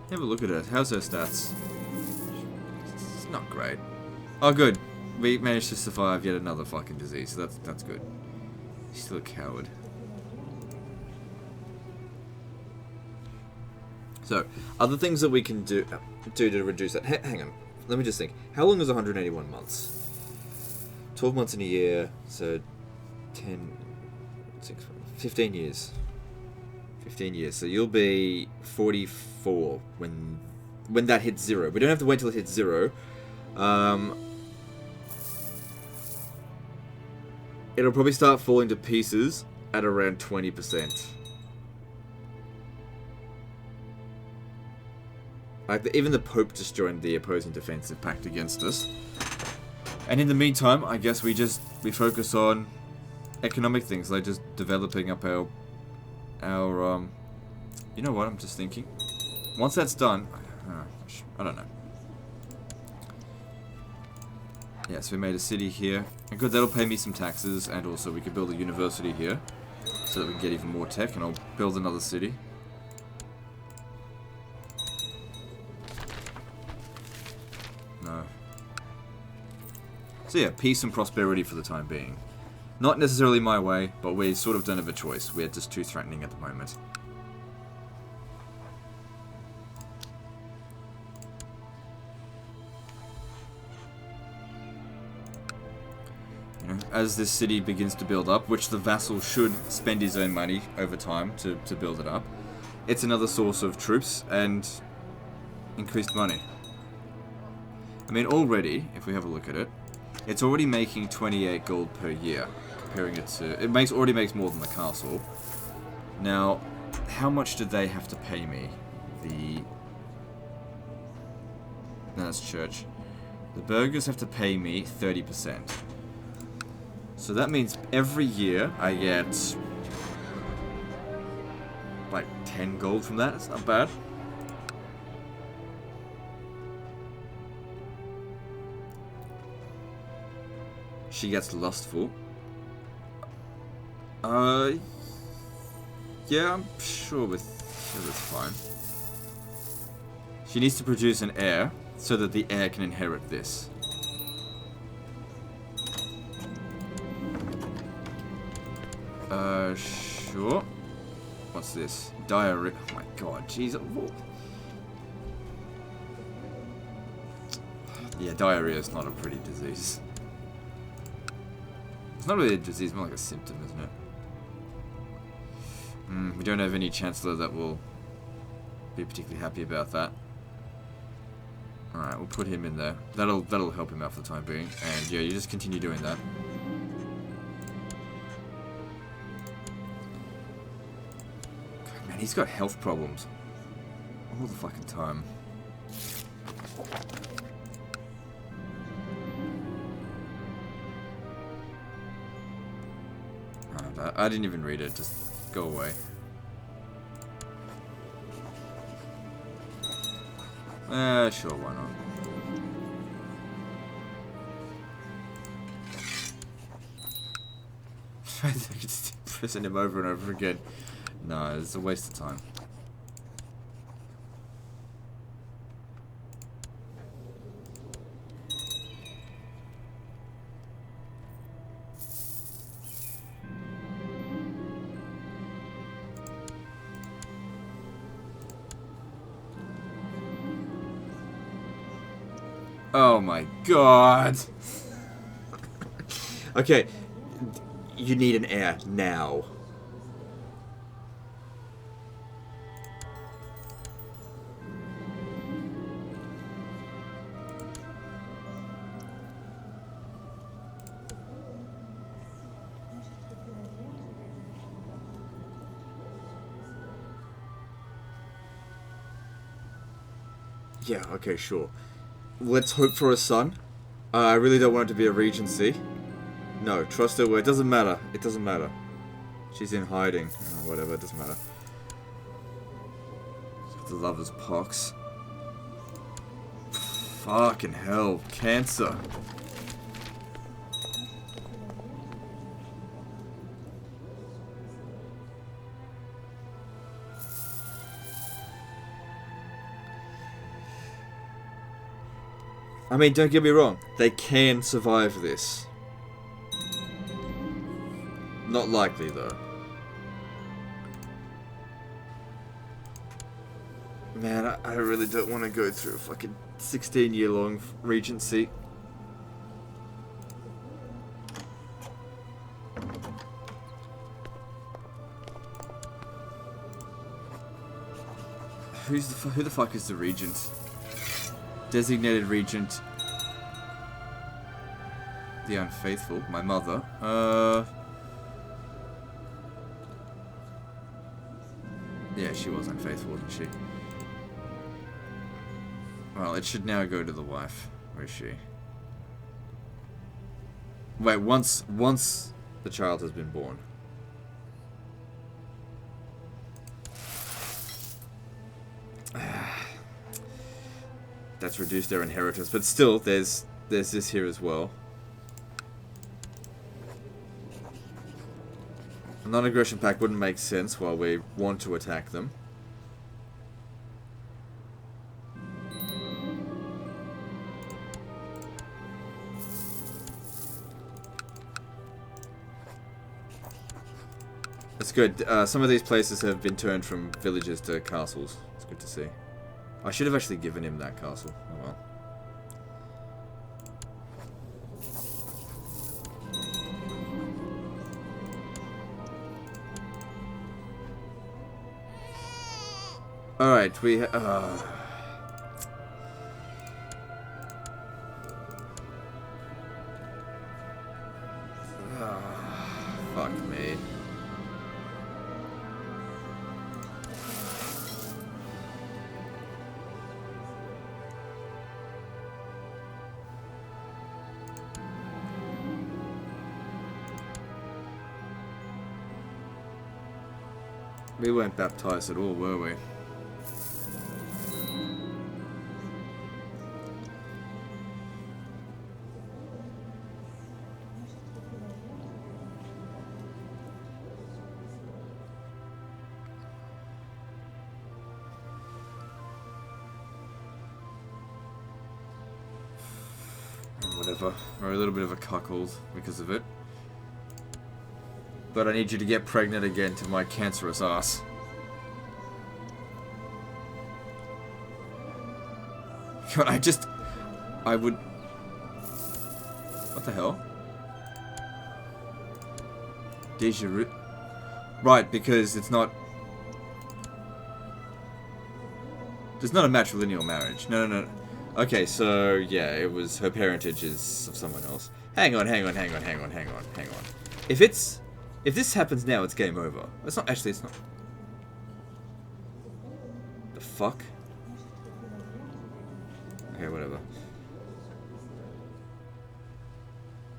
Have a look at her. How's her stats? It's not great. Oh, good. We managed to survive yet another fucking disease, so that's good. She's still a coward. So, other things that we can do to reduce that. Hang on. Let me just think. How long is 181 months? 12 months in a year, so 10, 6, 15 years. 15 years. So you'll be 44 when that hits 0. We don't have to wait till it hits 0. It'll probably start falling to pieces at around 20%. Like, even the Pope just joined the opposing defensive pact against us. And in the meantime, I guess we focus on economic things, like just developing up our you know what, I'm just thinking. Once that's done, I don't know. Yeah, so we made a city here. And good, that'll pay me some taxes, and also we could build a university here, so that we can get even more tech, and I'll build another city. No. So yeah, peace and prosperity for the time being. Not necessarily my way, but we sort of don't have a choice. We're just too threatening at the moment. As this city begins to build up, which the vassal should spend his own money over time to build it up, it's another source of troops and increased money. I mean, already, if we have a look at it, it's already making 28 gold per year, comparing it to... It already makes more than the castle. Now, how much do they have to pay me? No, that's church. The burghers have to pay me 30%. So that means every year I get like 10 gold from that. It's not bad. She gets lustful. Yeah, I'm sure that's fine. She needs to produce an heir so that the heir can inherit this. Sure. What's this? Diarrhea. Oh my god, jeez. Yeah, diarrhea is not a pretty disease. It's not really a disease, more like a symptom, isn't it? We don't have any chancellor that will be particularly happy about that. Alright, we'll put him in there. That'll help him out for the time being. And yeah, you just continue doing that. He's got health problems all the fucking time. I didn't even read it. Just go away. Sure, why not? I just pressing him over and over again. No, it's a waste of time. Oh my god. Okay, you need an heir now. Yeah, okay, sure. Let's hope for a son. I really don't want it to be a regency. No, trust her word. It doesn't matter. It doesn't matter. She's in hiding. Oh, whatever, it doesn't matter. The lover's pox. Fucking hell. Cancer. I mean, don't get me wrong. They can survive this. Not likely, though. Man, I really don't want to go through a fucking 16-year-long regency. Who the fuck is the regent? Designated regent. The unfaithful. My mother. Yeah, she was unfaithful, wasn't she? Well, it should now go to the wife. Where is she? Wait, once the child has been born. That's reduced their inheritance, but still, there's this here as well. A non-aggression pact wouldn't make sense while we want to attack them. That's good. Some of these places have been turned from villages to castles. It's good to see. I should have actually given him that castle. Oh well. Alright, we... fuck me. We weren't baptized at all, were we? Whatever. We're a little bit of a cuckold because of it. But I need you to get pregnant again to my cancerous ass. God, I would... What the hell? Deja. Right, because it's not... There's not a matrilineal marriage. No. Okay, so, yeah, it was... Her parentage is of someone else. Hang on. If this happens now, it's game over. It's not... Actually, it's not... The fuck? Okay, whatever.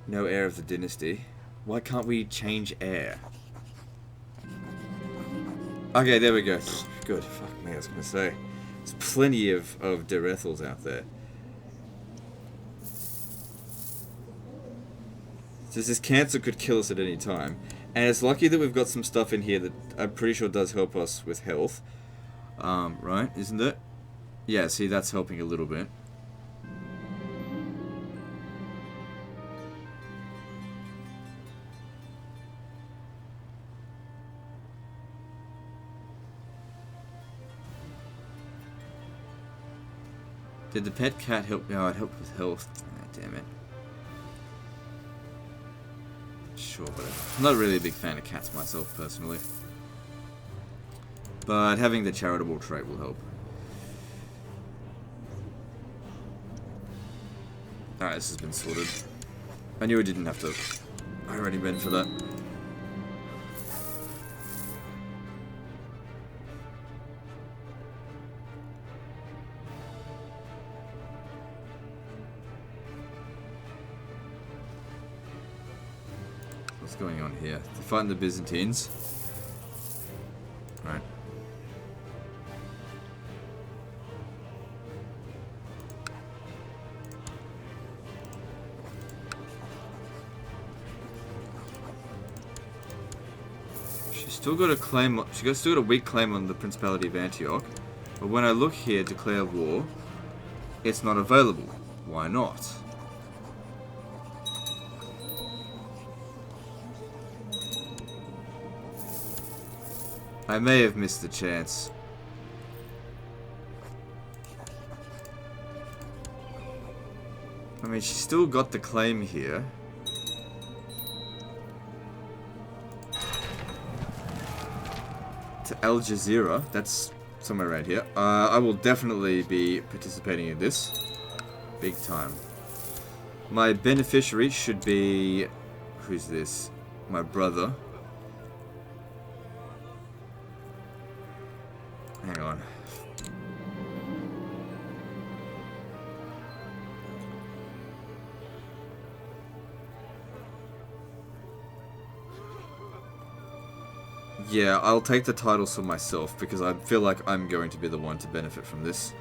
No heir of the dynasty. Why can't we change heir? Okay, there we go. Good. Fuck me, I was gonna say. There's plenty of Derethals out there. Says this cancer could kill us at any time. And it's lucky that we've got some stuff in here that I'm pretty sure does help us with health. Right? Isn't it? Yeah, see, that's helping a little bit. Did the pet cat help? No, it helped with health. Ah, damn it. Sure, but I'm not really a big fan of cats myself, personally. But having the charitable trait will help. Alright, this has been sorted. I knew I didn't have to... I already went for that. What's going on here? They're fighting the Byzantines. Right. She's still got a claim. Still got a weak claim on the Principality of Antioch. But when I look here, declare war, it's not available. Why not? I may have missed the chance. I mean, she's still got the claim here. To Al Jazeera. That's somewhere around here. I will definitely be participating in this. Big time. My beneficiary should be... Who's this? My brother. Hang on. Yeah, I'll take the titles for myself because I feel like I'm going to be the one to benefit from this.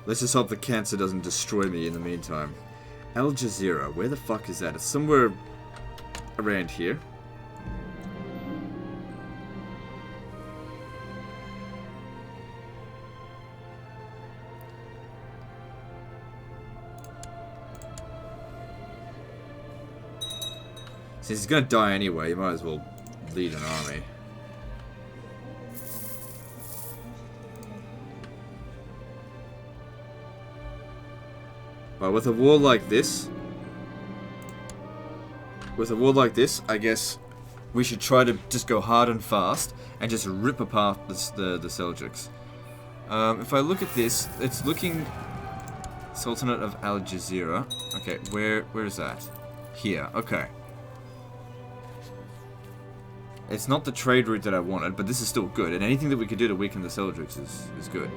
Let's just hope the cancer doesn't destroy me in the meantime. Al Jazeera, where the fuck is that? It's somewhere around here. Since he's gonna die anyway, you might as well lead an army. But with a war like this, I guess we should try to just go hard and fast and just rip apart the Seljuks. If I look at this, it's looking Sultanate of Al Jazeera. Okay, where is that? Here. Okay. It's not the trade route that I wanted, but this is still good, and anything that we could do to weaken the Seljuks is good.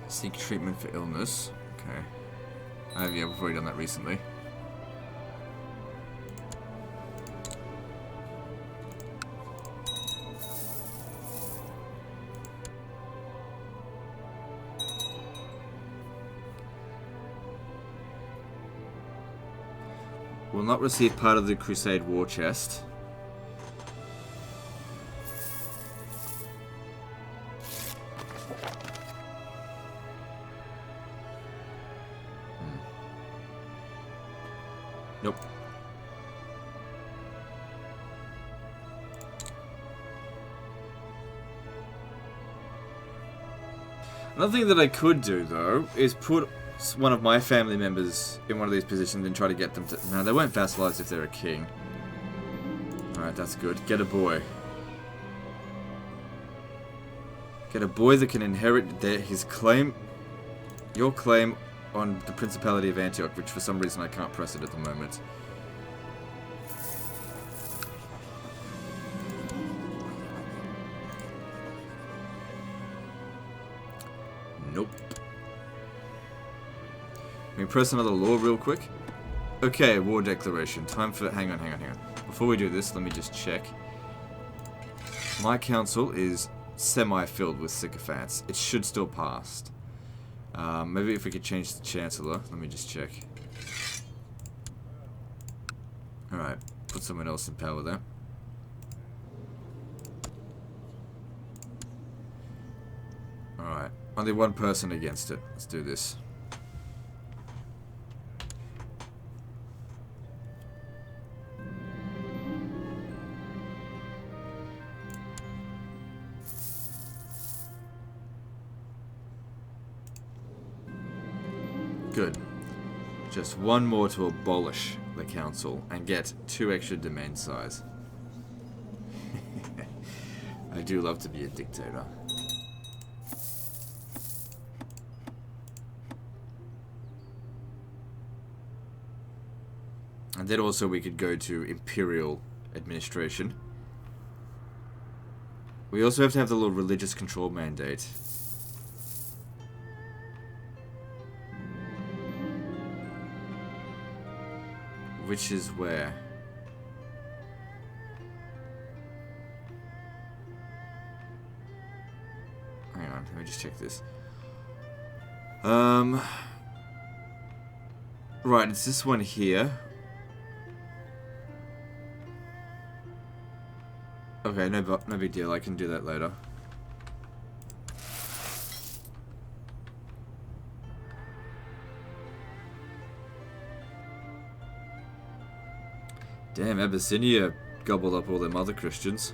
Seek treatment for illness. Okay. Yeah, we've already done that recently. Will not receive part of the Crusade war chest. Nope. Another thing that I could do, though, is put one of my family members in one of these positions and try to get them to... No, they won't vassalize if they're a king. Alright, that's good. Get a boy. Get a boy that can inherit his claim... Your claim on the Principality of Antioch, which for some reason I can't press it at the moment. Nope. Can we press another law real quick? Okay, war declaration. Time for... Hang on. Before we do this, let me just check. My council is semi-filled with sycophants. It should still pass. Maybe if we could change the Chancellor. Let me just check. Alright, put someone else in power there. Alright, only one person against it. Let's do this. Good. Just one more to abolish the council and get 2 extra domain size. I do love to be a dictator. And then also we could go to imperial administration. We also have to have the little religious control mandate. Which is where? Hang on, let me just check this. Right, it's this one here. Okay, no big deal, I can do that later. Damn, Abyssinia gobbled up all them other Christians.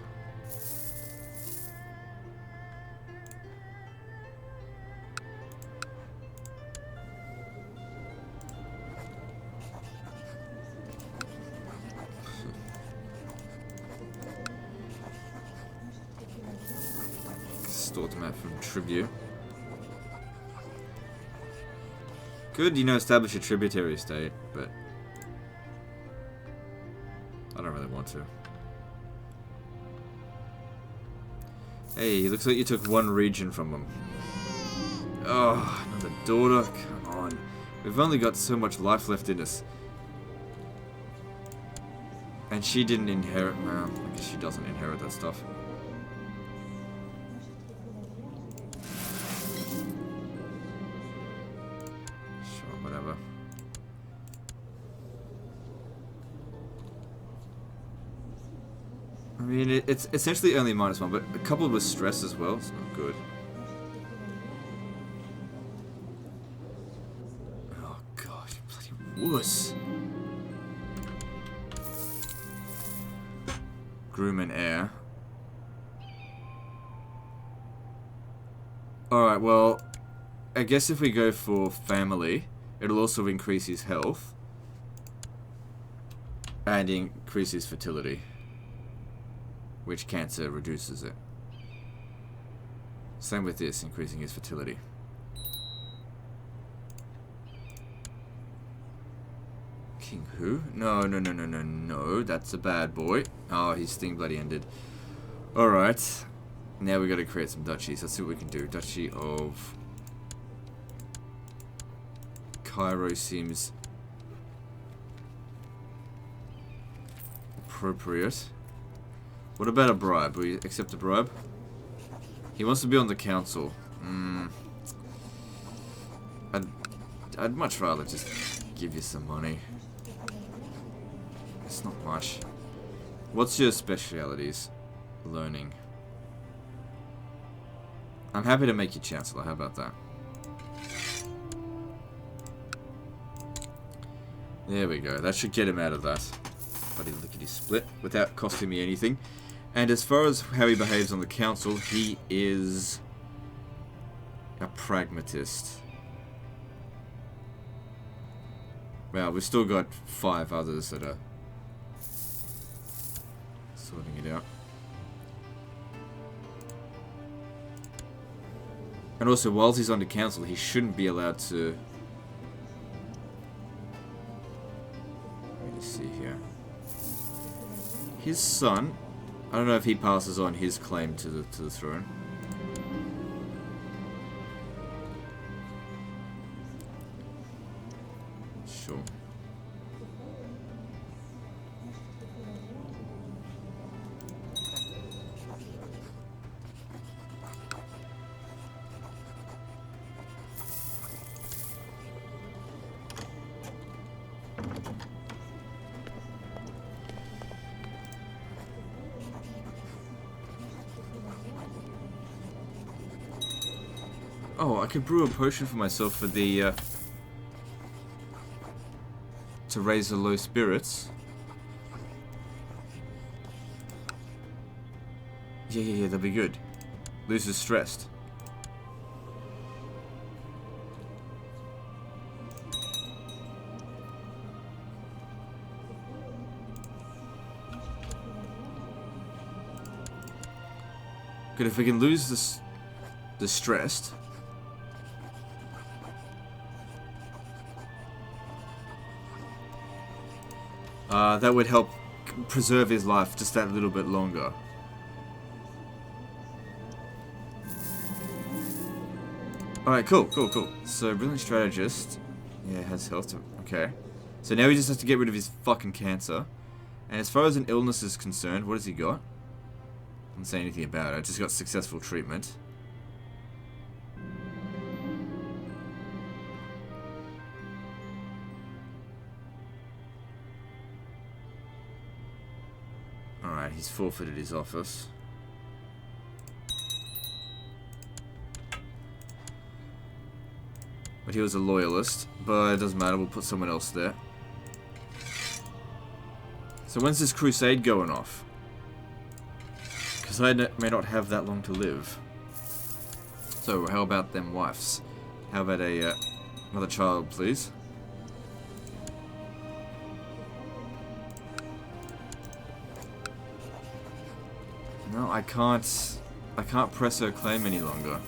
Store them out from tribute. Good, establish a tributary state, but... I don't really want to. Hey, looks like you took one region from them. Oh, another daughter? Come on. We've only got so much life left in us. And she didn't inherit... Well, I guess she doesn't inherit that stuff. Sure, whatever. I mean, it's essentially only -1, but coupled with stress as well, it's not good. Oh god, you bloody wuss. Groom and heir. Alright, well, I guess if we go for family, it'll also increase his health. And increase his fertility. Which cancer reduces it. Same with this, increasing his fertility. King who? No, that's a bad boy. Oh, his thing bloody ended. Alright. Now we gotta create some duchies. Let's see what we can do. Duchy of Cairo seems appropriate. What about a bribe? Will you accept a bribe? He wants to be on the council. I'd much rather just give you some money. It's not much. What's your specialities? Learning. I'm happy to make you chancellor. How about that? There we go. That should get him out of that. Bloody lickety split without costing me anything. And as far as how he behaves on the council, he is a pragmatist. Well, we've still got 5 others that are sorting it out. And also, whilst he's on the council, he shouldn't be allowed to... Let me see here. His son... I don't know if he passes on his claim to the throne. Sure. Oh, I could brew a potion for myself for the, to raise the low spirits. Yeah, that'd be good. Loses stressed. Good, if we can lose this, the stressed. That would help preserve his life just that little bit longer. Alright, cool. So, brilliant strategist. Yeah, has health to... Okay. So now he just has to get rid of his fucking cancer. And as far as an illness is concerned, what has he got? I didn't say anything about it. Just got successful treatment. Alright, he's forfeited his office. But he was a loyalist. But it doesn't matter, we'll put someone else there. So when's this crusade going off? Because I may not have that long to live. So how about them wives? How about a another child, please? No, I can't press her claim any longer.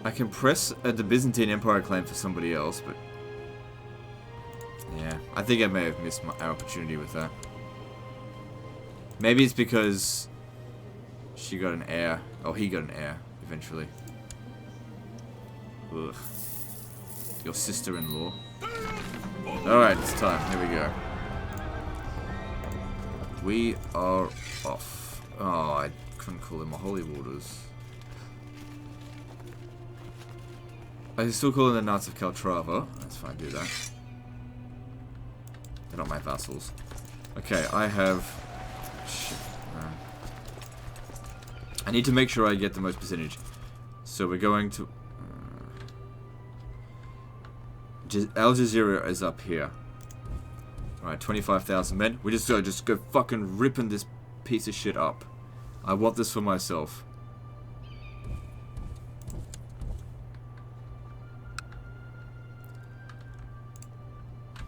I can press the Byzantine Empire claim for somebody else, but I think I may have missed our opportunity with that. Maybe it's because she got an heir. Oh, he got an heir, eventually. Ugh. Your sister-in-law. Alright, it's time. Here we go. We are off. Oh, I couldn't call them my holy waters. I can still call them the Knights of Caltrava. That's fine, do that. They're not my vassals. Okay, I have... Shit. I need to make sure I get the most percentage. So we're going to... Al Jazeera is up here. Alright, 25,000 men. We just go fucking ripping this piece of shit up. I want this for myself.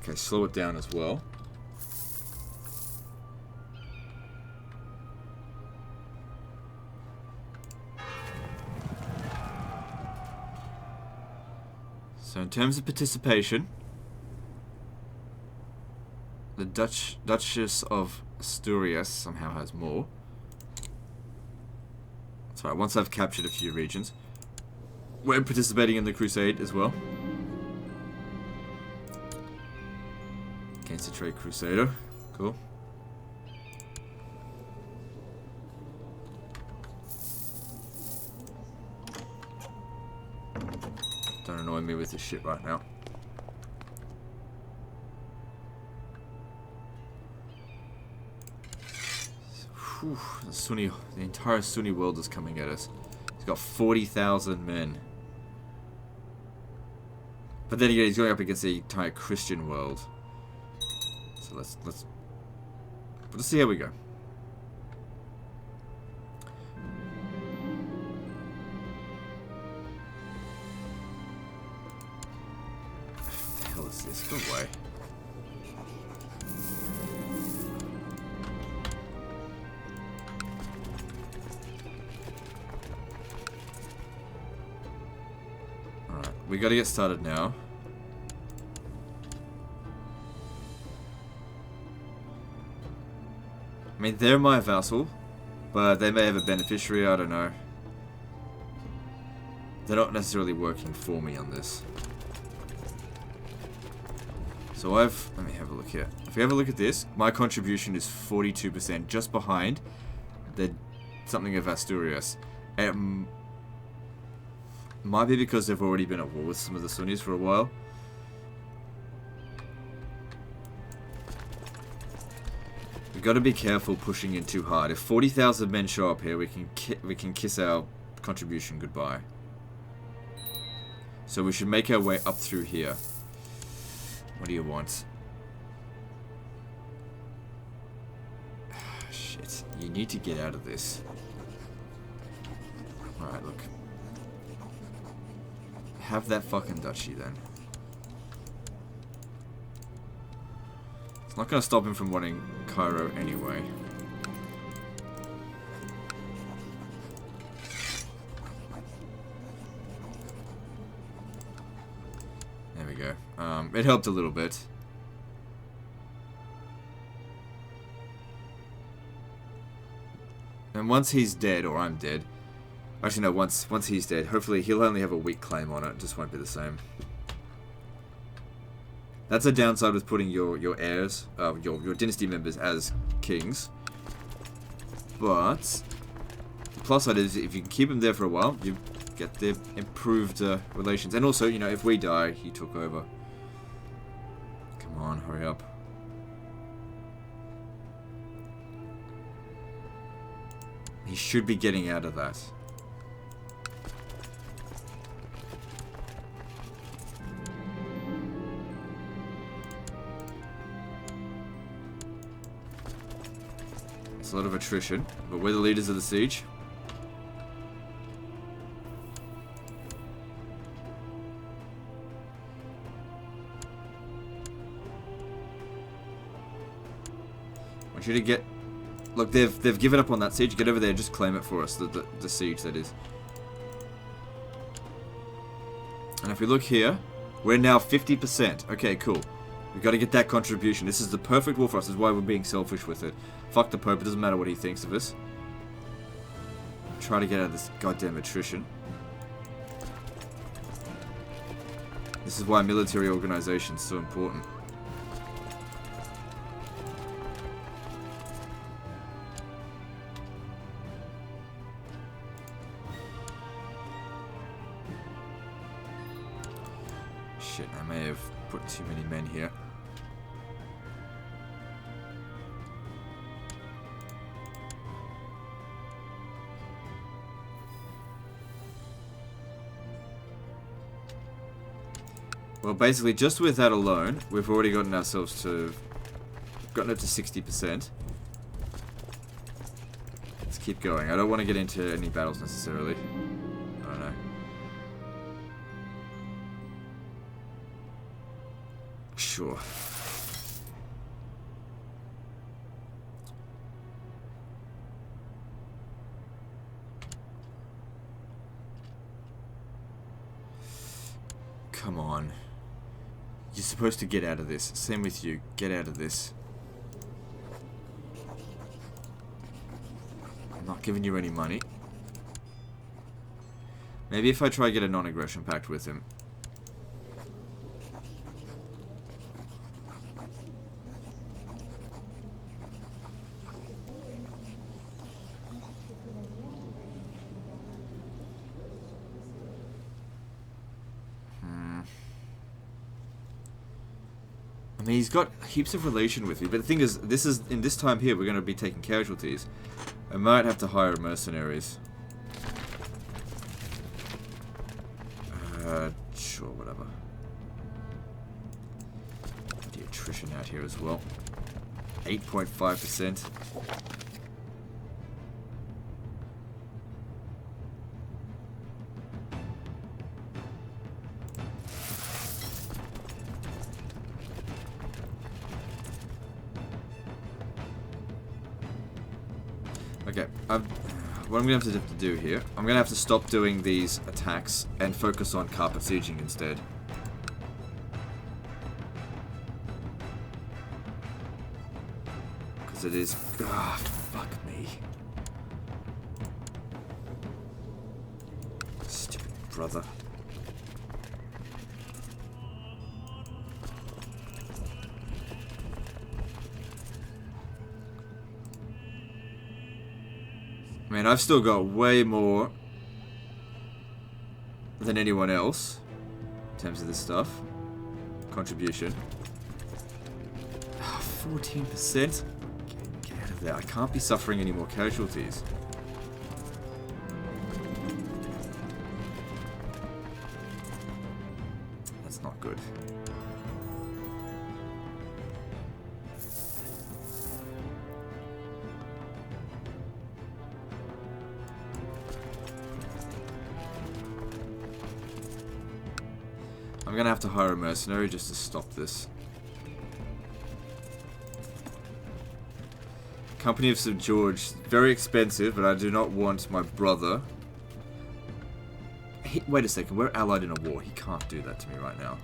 Okay, slow it down as well. So in terms of participation, the Duchess of Asturias somehow has more. That's right, once I've captured a few regions. We're participating in the crusade as well. Against a trade crusader. Cool. Don't annoy me with this shit right now. Whew, the entire Sunni world is coming at us. He's got 40,000 men. But then again, he's going up against the entire Christian world. So let's see how we go. What the hell is this? Go away. Alright, we gotta get started now. I mean, they're my vassal, but they may have a beneficiary, I don't know. They're not necessarily working for me on this. So let me have a look here. If we have a look at this, my contribution is 42%, just behind the something of Asturias. It might be because they've already been at war with some of the Sunnis for a while. We've got to be careful pushing in too hard. If 40,000 men show up here, we can kiss our contribution goodbye. So we should make our way up through here. What do you want? Shit. You need to get out of this. Alright, look. Have that fucking duchy then. It's not going to stop him from wanting Cairo anyway. There we go. It helped a little bit. And once he's dead, or I'm dead... Actually no, once he's dead, hopefully he'll only have a weak claim on it. It just won't be the same. That's a downside with putting your heirs, your dynasty members as kings. But the plus side is if you can keep them there for a while, you get the improved relations. And also, you know, if we die, he took over. Come on, hurry up. He should be getting out of that. It's a lot of attrition, but we're the leaders of the siege. I want you to get... Look, they've given up on that siege. Get over there, just claim it for us. The siege, that is. And if we look here, we're now 50%. Okay, cool. We've got to get that contribution. This is the perfect war for us. This is why we're being selfish with it. Fuck the Pope. It doesn't matter what he thinks of us. Try to get out of this goddamn attrition. This is why military organization is so important. Shit, I may have put too many men here. Well, basically, just with that alone, we've already gotten ourselves to... gotten up to 60%. Let's keep going. I don't want to get into any battles necessarily. I don't know. Sure. Come on. You're supposed to get out of this. Same with you. Get out of this. I'm not giving you any money. Maybe if I try to get a non-aggression pact with him. I mean, he's got heaps of relation with me, but the thing is, in this time here, we're going to be taking casualties. I might have to hire mercenaries. Sure, whatever. The attrition out here as well. 8.5%. Okay, what I'm going to have to do here, I'm going to have to stop doing these attacks and focus on carpet sieging instead. Because it is... ah, fuck me. Stupid brother. I mean, I've still got way more than anyone else in terms of this stuff. Contribution. 14%? Get out of there. I can't be suffering any more casualties. That's not good. I'm gonna have to hire a mercenary just to stop this. Company of St. George, very expensive, but I do not want my brother. Wait a second, we're allied in a war. He can't do that to me right now.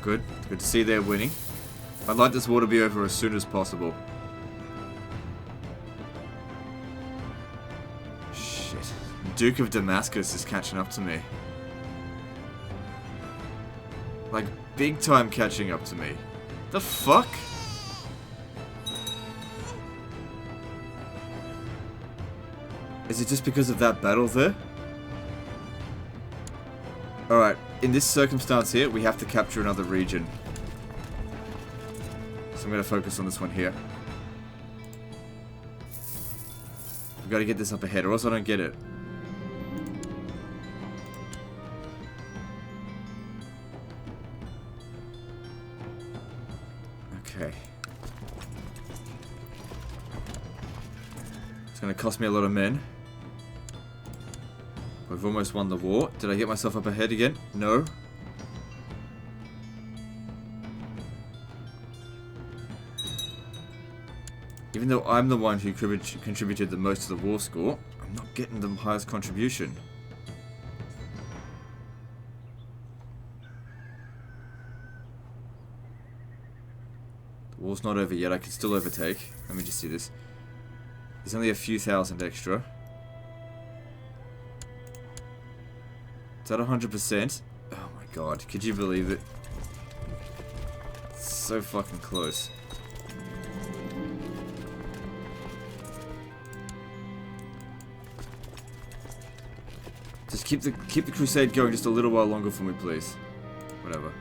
Good. Good to see they're winning. I'd like this war to be over as soon as possible. Shit. Duke of Damascus is catching up to me. Like, big time catching up to me. The fuck? Is it just because of that battle there? Alright, in this circumstance here, we have to capture another region. So I'm going to focus on this one here. We've got to get this up ahead, or else I don't get it. Okay. It's going to cost me a lot of men. We've almost won the war. Did I get myself up ahead again? No. Even though I'm the one who contributed the most to the war score, I'm not getting the highest contribution. The war's not over yet, I can still overtake. Let me just see this. There's only a few thousand extra. Is that 100%? Oh my god, could you believe it? It's so fucking close. Just keep the crusade going just a little while longer for me, please. Whatever.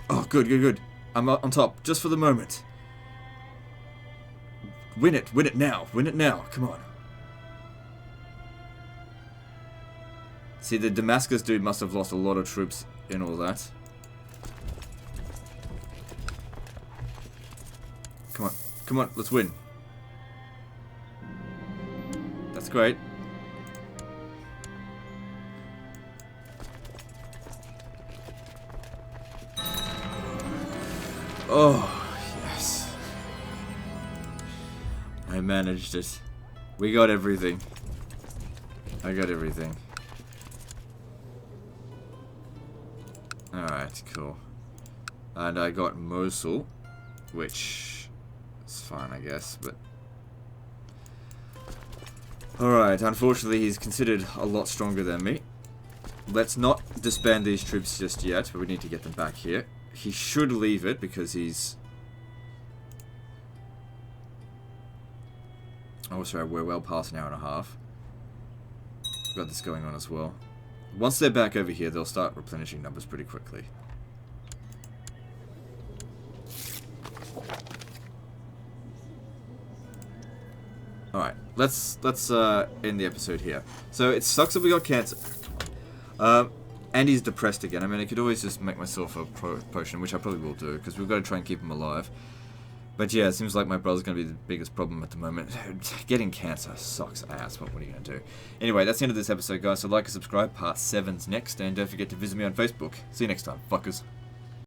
Oh, good, good, good. I'm on top, just for the moment. Win it now, win it now, come on. See, the Damascus dude must have lost a lot of troops in all that. Come on, let's win. That's great. Oh, yes. I managed it. We got everything. I got everything. Alright, cool. And I got Mosul, which is fine, I guess, but... Alright, unfortunately he's considered a lot stronger than me. Let's not disband these troops just yet, but we need to get them back here. He should leave it because he's... Oh, sorry, we're well past an hour and a half. We've got this going on as well. Once they're back over here, they'll start replenishing numbers pretty quickly. Alright, let's end the episode here. So, it sucks that we got cancer. And he's depressed again. I mean, I could always just make myself a potion, which I probably will do, because we've got to try and keep him alive. But yeah, it seems like my brother's going to be the biggest problem at the moment. Getting cancer sucks ass, but what are you going to do? Anyway, that's the end of this episode, guys, so like and subscribe. Part 7's next, and don't forget to visit me on Facebook. See you next time, fuckers.